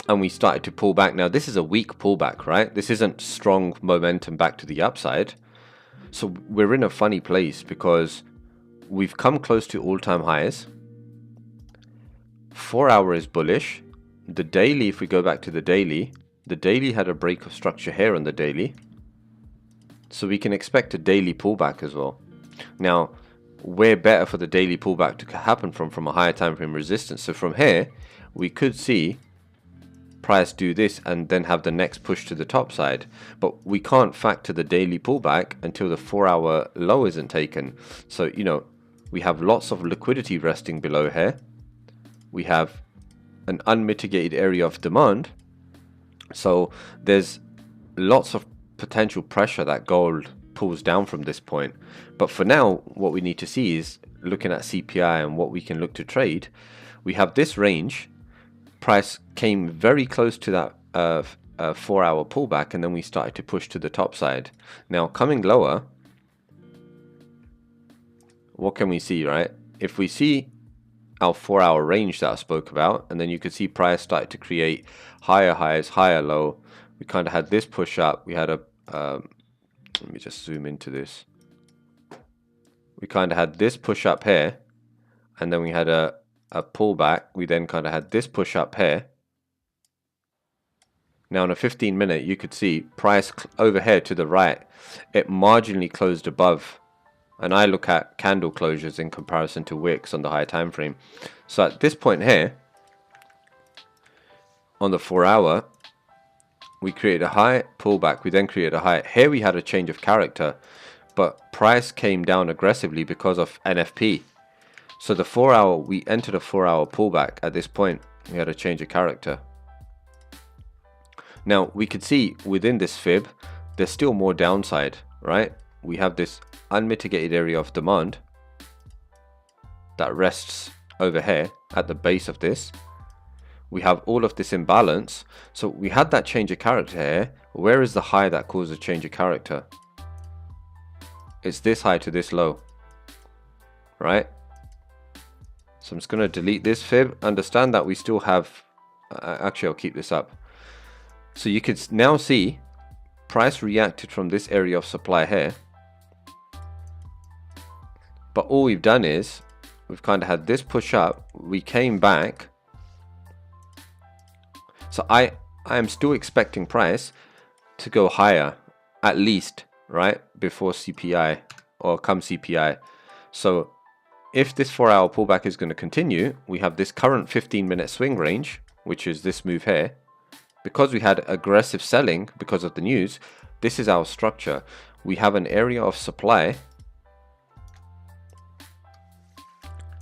Speaker 1: And we started to pull back. Now this is a weak pullback, right? This isn't strong momentum back to the upside. So we're in a funny place because we've come close to all-time highs. 4 hour is bullish. The daily, if we go back to the daily had a break of structure here on the daily. So we can expect a daily pullback as well. Now, we're better for the daily pullback to happen from a higher time frame resistance. So from here, we could see price do this and then have the next push to the top side, but we can't factor the daily pullback until the 4 hour low isn't taken. So, you know, we have lots of liquidity resting below here. We have an unmitigated area of demand, so there's lots of potential pressure that gold pulls down from this point. But for now, what we need to see is, looking at CPI and what we can look to trade, we have this range. Price came very close to that 4 hour pullback, and then we started to push to the top side. Now coming lower, what can we see, right? If we see our 4 hour range that I spoke about, and then you could see price started to create higher highs, higher low. We kind of had this push up. We had a let me just zoom into this. We kind of had this push up here, and then we had a pullback. We then kind of had this push up here. Now on a 15-minute, you could see price over here to the right, it marginally closed above. And I look at candle closures in comparison to wicks on the higher time frame. So at this point here, on the 4 hour, we created a high, pullback. We then created a high. Here we had a change of character, but price came down aggressively because of NFP. So the 4 hour, we entered a 4 hour pullback. At this point, we had a change of character. Now we could see within this fib, there's still more downside, right? We have this unmitigated area of demand that rests over here at the base of this. We have all of this imbalance. So we had that change of character here. Where is the high that caused a change of character? It's this high to this low, right? So I'm just going to delete this fib. Understand that we still have, actually I'll keep this up. So you can now see price reacted from this area of supply here. But all we've done is we've kind of had this push up. We came back. So I am still expecting price to go higher, at least, right, before CPI or come CPI. So if this 4 hour pullback is going to continue, we have this current 15-minute swing range, which is this move here. Because we had aggressive selling because of the news, this is our structure. We have an area of supply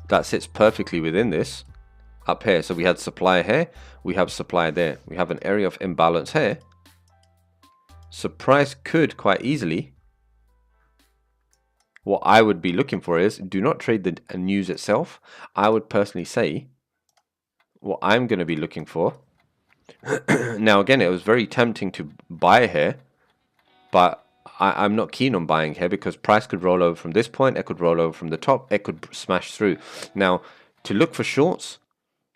Speaker 1: that sits perfectly within this up here. So we had supply here, we have supply there. We have an area of imbalance here. So price could quite easily, what I would be looking for is, do not trade the news itself. I would personally say what I'm going to be looking for. Now again, it was very tempting to buy here, but I'm not keen on buying here because price could roll over from this point, it could roll over from the top, it could smash through. Now, to look for shorts,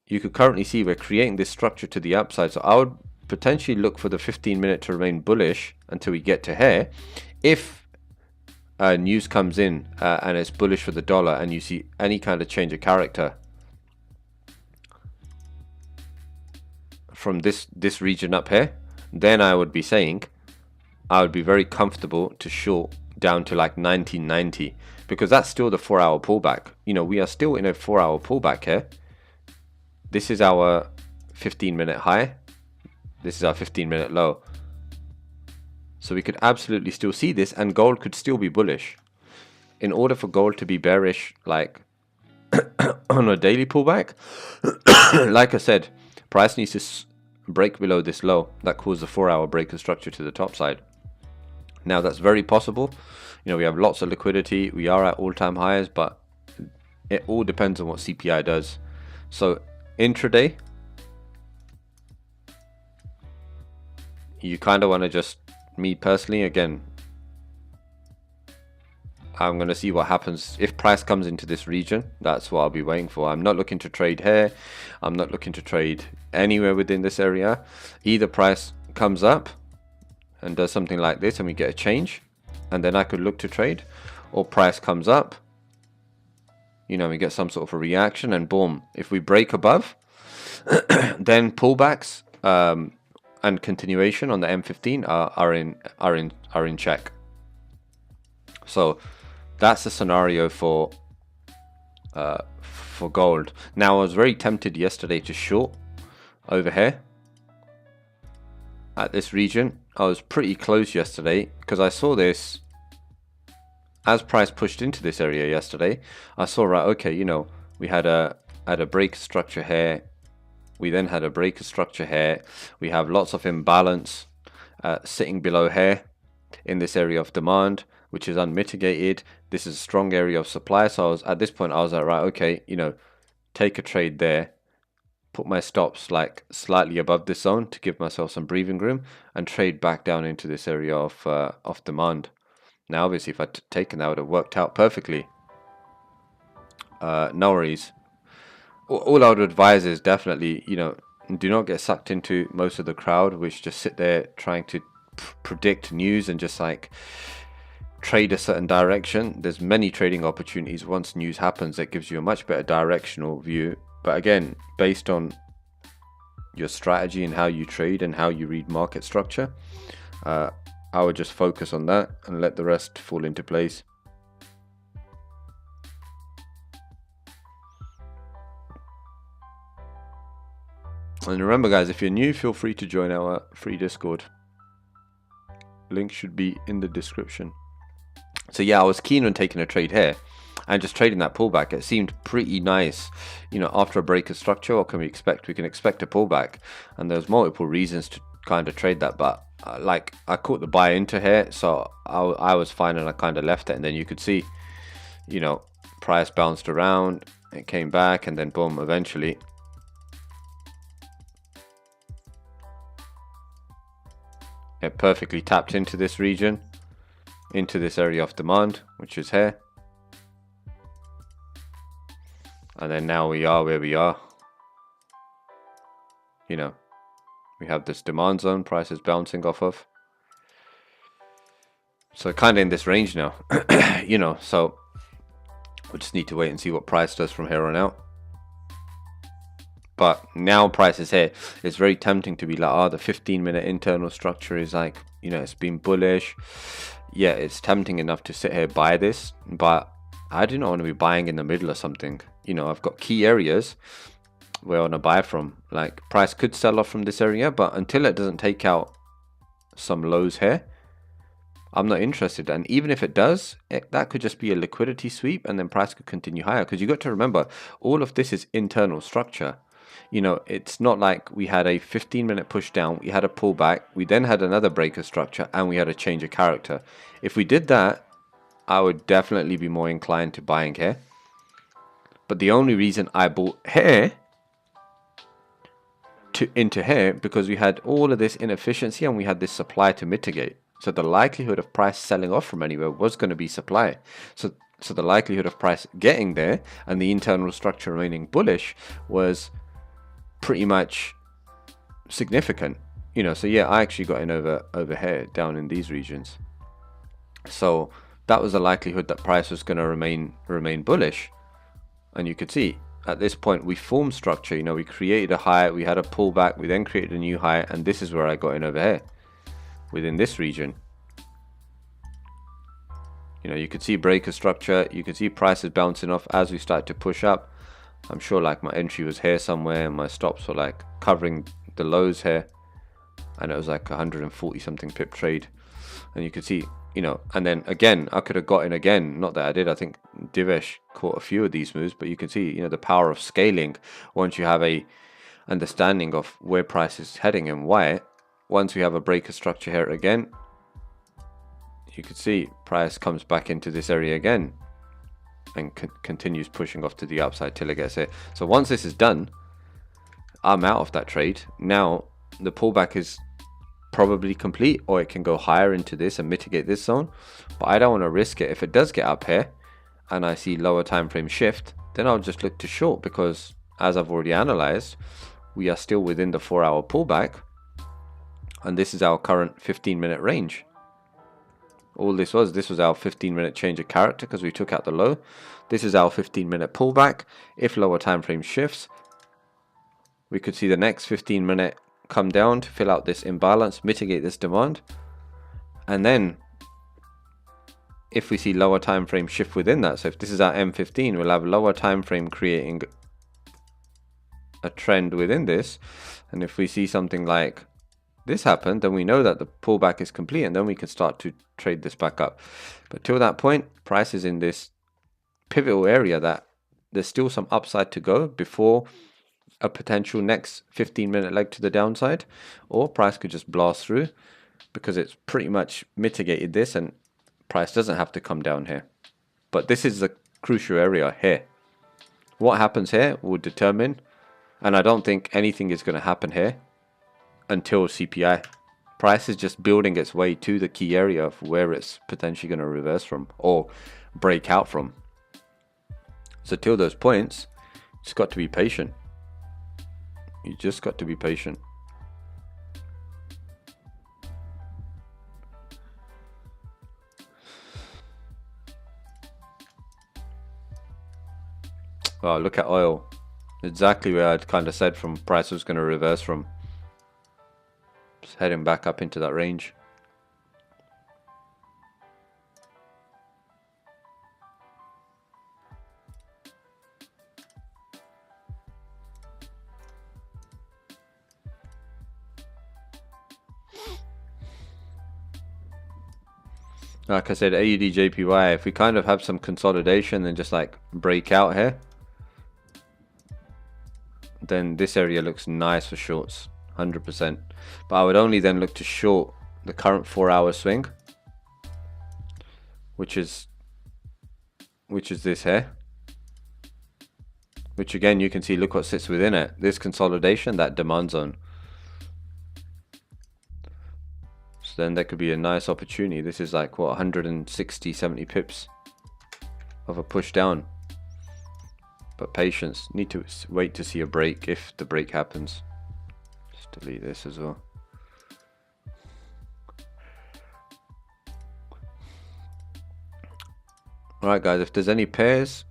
Speaker 1: you could currently see we're creating this structure to the upside. So I would potentially look for the 15-minute to remain bullish until we get to here. If news comes in and it's bullish for the dollar and you see any kind of change of character, from this region up here, then I would be saying I would be very comfortable to short down to like 1990, because that's still the 4-hour pullback. You know, we are still in a 4-hour pullback here. This is our 15-minute high. This is our 15-minute low. So we could absolutely still see this, and gold could still be bullish. In order for gold to be bearish, like on a daily pullback, like I said, price needs to break below this low that caused the 4-hour breaker structure to the top side. Now that's very possible. You know, we have lots of liquidity. We are at all-time highs, but it all depends on what CPI does. So intraday, you kind of want to just, me personally, again, I'm going to see what happens. If price comes into this region, that's what I'll be waiting for. I'm not looking to trade here. I'm not looking to trade anywhere within this area. Either price comes up and does something like this and we get a change, and then I could look to trade, or price comes up, you know, we get some sort of a reaction, and boom, if we break above, then pullbacks and continuation on the M15 are in check. So that's the scenario for gold. Now I was very tempted yesterday to short over here at this region. I was pretty close yesterday because I saw this as price pushed into this area yesterday. I saw, right, okay, you know, we had a breaker structure here. We then had a breaker structure here. We have lots of imbalance sitting below here in this area of demand, which is unmitigated. This is a strong area of supply. So I was, at this point, I was like, right, okay, you know, take a trade there, put my stops like slightly above this zone to give myself some breathing room, and trade back down into this area of demand. Now, obviously, if I'd taken that, would have worked out perfectly. No worries. All I would advise is definitely, you know, do not get sucked into most of the crowd, which just sit there trying to predict news and just like trade a certain direction. There's many trading opportunities once news happens that gives you a much better directional view. But again, based on your strategy and how you trade and how you read market structure, I would just focus on that and let the rest fall into place. And remember, guys, if you're new, feel free to join our free Discord. Link should be in the description. So yeah, I was keen on taking a trade here and just trading that pullback. It seemed pretty nice, you know, after a breaker structure. What can we expect? We can expect a pullback, and there's multiple reasons to kind of trade that, but like I caught the buy into here, so I was fine and I kind of left it. And then you could see, you know, price bounced around, it came back, and then boom, eventually it perfectly tapped into this region, into this area of demand, which is here. And then now we are where we are. You know, we have this demand zone price is bouncing off of. So kind of in this range now, you know, so we just need to wait and see what price does from here on out. But now price is here. It's very tempting to be like, oh, the 15-minute internal structure is like, you know, it's been bullish. Yeah, it's tempting enough to sit here, buy this, but I do not want to be buying in the middle or something. You know, I've got key areas where I want to buy from. Like price could sell off from this area, but until it doesn't take out some lows here, I'm not interested. And even if it does, that could just be a liquidity sweep, and then price could continue higher. Because you got to remember, all of this is internal structure. You know, it's not like we had a 15-minute push down, we had a pullback, we then had another breaker structure, and we had a change of character. If we did that, I would definitely be more inclined to buying here. But the only reason I bought here into here, because we had all of this inefficiency and we had this supply to mitigate. So the likelihood of price selling off from anywhere was going to be supply. So the likelihood of price getting there and the internal structure remaining bullish was pretty much significant, you know. So yeah, I actually got in over here down in these regions. So that was the likelihood that price was going to remain bullish, and you could see at this point we formed structure. You know, we created a high, we had a pullback, we then created a new high, and this is where I got in over here within this region. You know, you could see breaker structure, you could see prices bouncing off as we start to push up. I'm sure like my entry was here somewhere and my stops were like covering the lows here, and it was like 140 something pip trade, and you could see, you know, and then again I could have got in again, not that I did. I think Divesh caught a few of these moves, but you can see, you know, the power of scaling once you have a understanding of where price is heading and why. Once we have a breaker structure here again, you could see price comes back into this area again and continues pushing off to the upside till it gets here. So once this is done, I'm out of that trade. Now the pullback is probably complete, or it can go higher into this and mitigate this zone, but I don't want to risk it. If it does get up here and I see lower time frame shift, then I'll just look to short, because as I've already analyzed, we are still within the 4-hour pullback, and this is our current 15-minute range. All this was our 15-minute change of character because we took out the low. This is our 15-minute pullback. If lower time frame shifts, we could see the next 15-minute come down to fill out this imbalance, mitigate this demand, and then if we see lower time frame shift within that, so if this is our M15, we'll have lower time frame creating a trend within this, and if we see something like this happen, then we know that the pullback is complete, and then we can start to trade this back up. But till that point, price is in this pivotal area that there's still some upside to go before a potential next 15-minute leg to the downside, or price could just blast through because it's pretty much mitigated this and price doesn't have to come down here. But this is the crucial area here. What happens here will determine, and I don't think anything is going to happen here until CPI. Price is just building its way to the key area of where it's potentially going to reverse from or break out from. So till those points, it's got to be patient. You just got to be patient. Oh, look at oil. Exactly where I'd kind of said from price was going to reverse from. Just heading back up into that range. Like I said, AUD JPY, if we kind of have some consolidation and just like break out here, then this area looks nice for shorts, 100%. But I would only then look to short the current 4-hour swing, which is this here, which again you can see, look what sits within it, this consolidation, that demand zone. So then there could be a nice opportunity. This is like what, 160, 70 pips of a push down. But patience, need to wait to see a break if the break happens. Just delete this as well. Alright guys, if there's any pairs,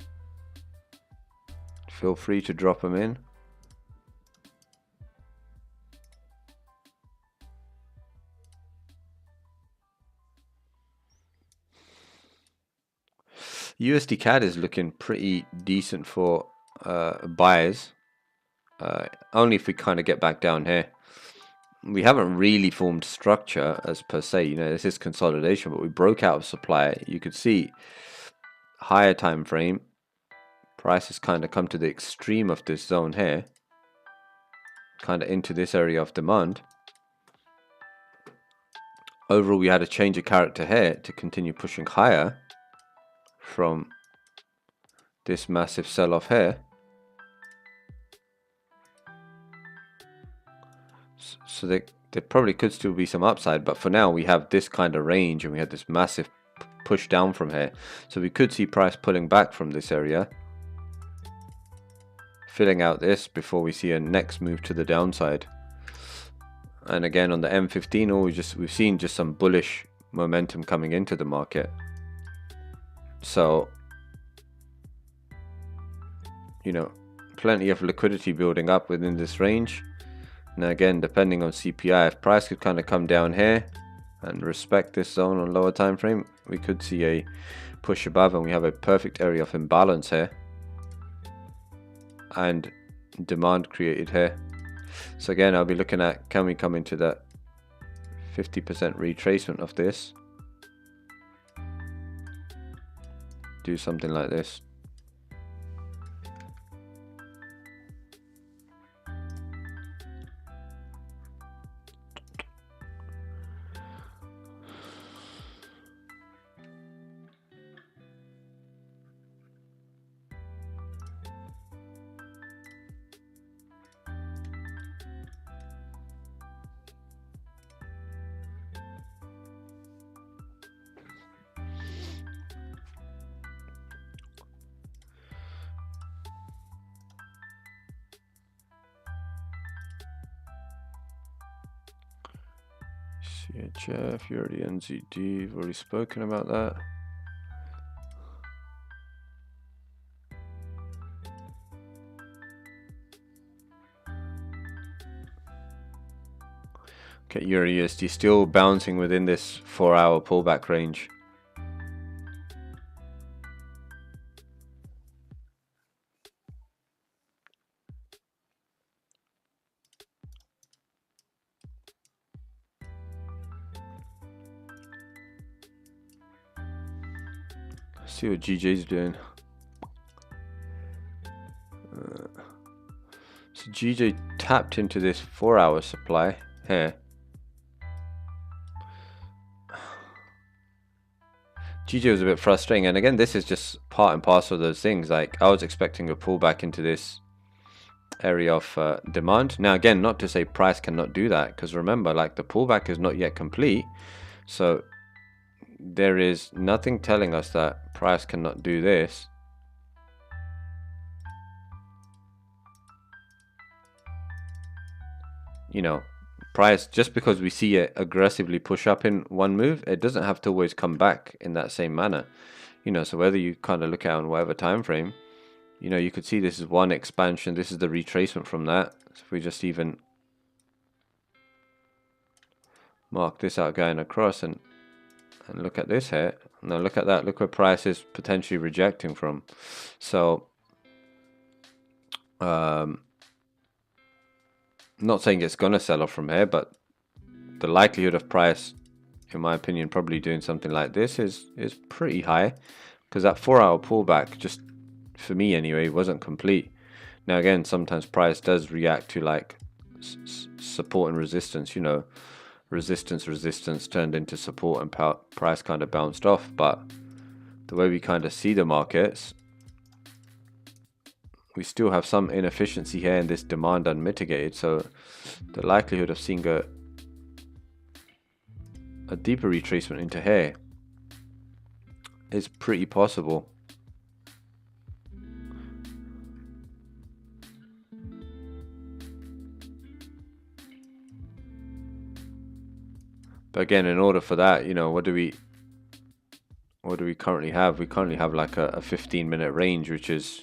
Speaker 1: feel free to drop them in. USD CAD is looking pretty decent for buyers, only if we kind of get back down here. We haven't really formed structure as per se, you know, this is consolidation, but we broke out of supply. You could see higher time frame, price has kind of come to the extreme of this zone here, kind of into this area of demand. Overall, we had a change of character here to continue pushing higher from this massive sell-off here. So there probably could still be some upside, but for now we have this kind of range and we had this massive push down from here. So we could see price pulling back from this area, filling out this before we see a next move to the downside. And again on the M15, we've seen just some bullish momentum coming into the market. So, you know, plenty of liquidity building up within this range. Now again, depending on CPI, if price could kind of come down here and respect this zone on lower time frame, we could see a push above, and we have a perfect area of imbalance here and demand created here. So again, I'll be looking at, can we come into that 50% retracement of this, do something like this. CHF, Euro NZD, we've already spoken about that. Okay, Euro USD still bouncing within this 4-hour pullback range. See what GJ's doing. So GJ tapped into this 4-hour supply here. GJ was a bit frustrating, and again, this is just part and parcel of those things. Like, I was expecting a pullback into this area of demand. Now again, not to say price cannot do that, because remember, like, the pullback is not yet complete, so there is nothing telling us that price cannot do this. You know, price, just because we see it aggressively push up in one move, it doesn't have to always come back in that same manner. You know, so whether you kind of look at on whatever time frame, you know, you could see this is one expansion, this is the retracement from that. So if we just even mark this out going across and look at this here, now look at that, look where price is potentially rejecting from. So not saying it's gonna sell off from here, but the likelihood of price, in my opinion, probably doing something like this is pretty high, because that 4-hour pullback, just for me anyway, wasn't complete. Now again, sometimes price does react to like support and resistance, you know, resistance turned into support, and price kind of bounced off. But the way we kind of see the markets, we still have some inefficiency here in this demand unmitigated, so the likelihood of seeing a deeper retracement into here is pretty possible. But again, in order for that, you know, what do we currently have? We currently have like a 15-minute range, which is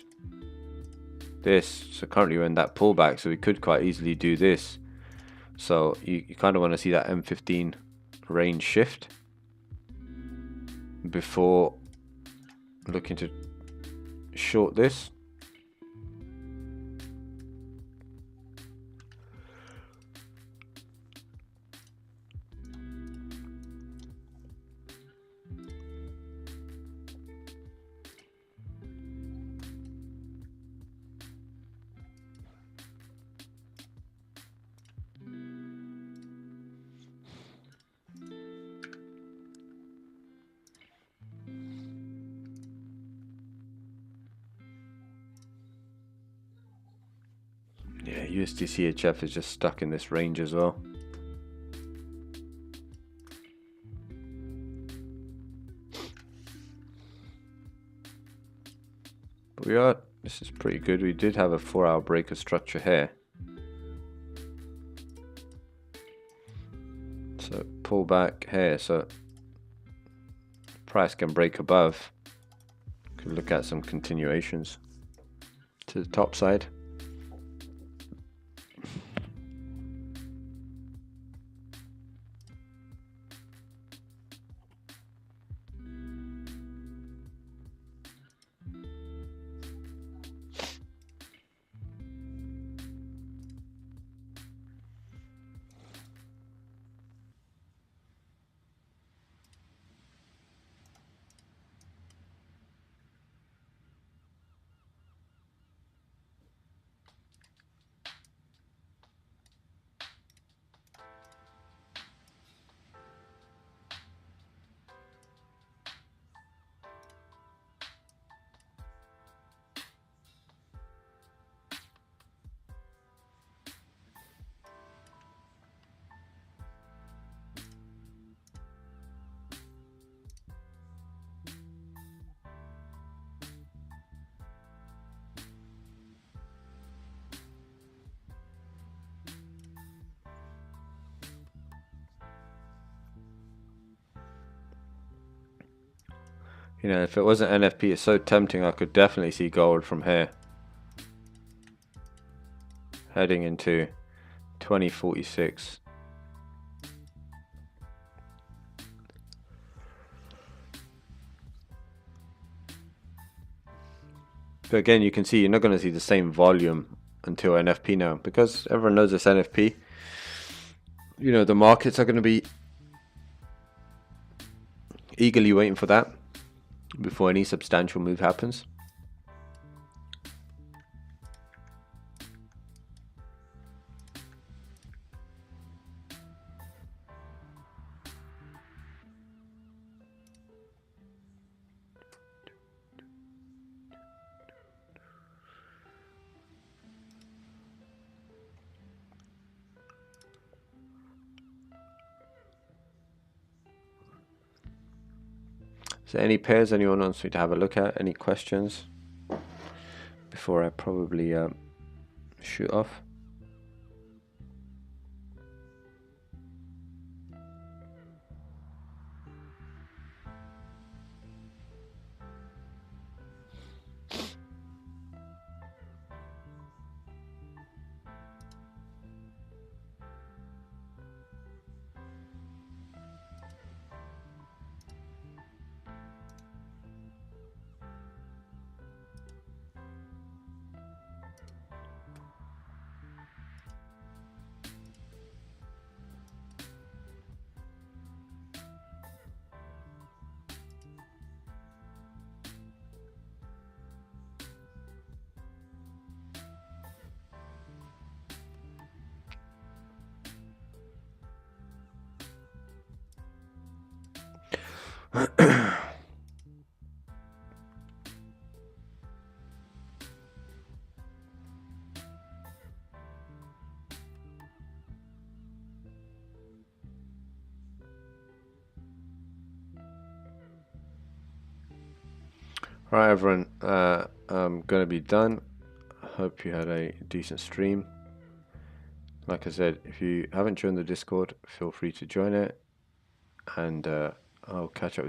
Speaker 1: this. So currently we're in that pullback, so we could quite easily do this. So you kind of want to see that M15 range shift before looking to short this. Yeah, USD CHF is just stuck in this range as well. But this is pretty good. We did have a 4-hour breaker structure here. So pull back here, so price can break above. Could look at some continuations to the top side. You know, if it wasn't NFP, it's so tempting. I could definitely see gold from here heading into 2046. But again, you can see you're not going to see the same volume until NFP now, because everyone knows it's NFP. You know, the markets are going to be eagerly waiting for that before any substantial move happens. So any pairs anyone wants me to have a look at? Any questions before I probably shoot off? Alright everyone, I'm gonna be done. Hope you had a decent stream. Like I said, if you haven't joined the Discord, feel free to join it, and I'll catch up with you.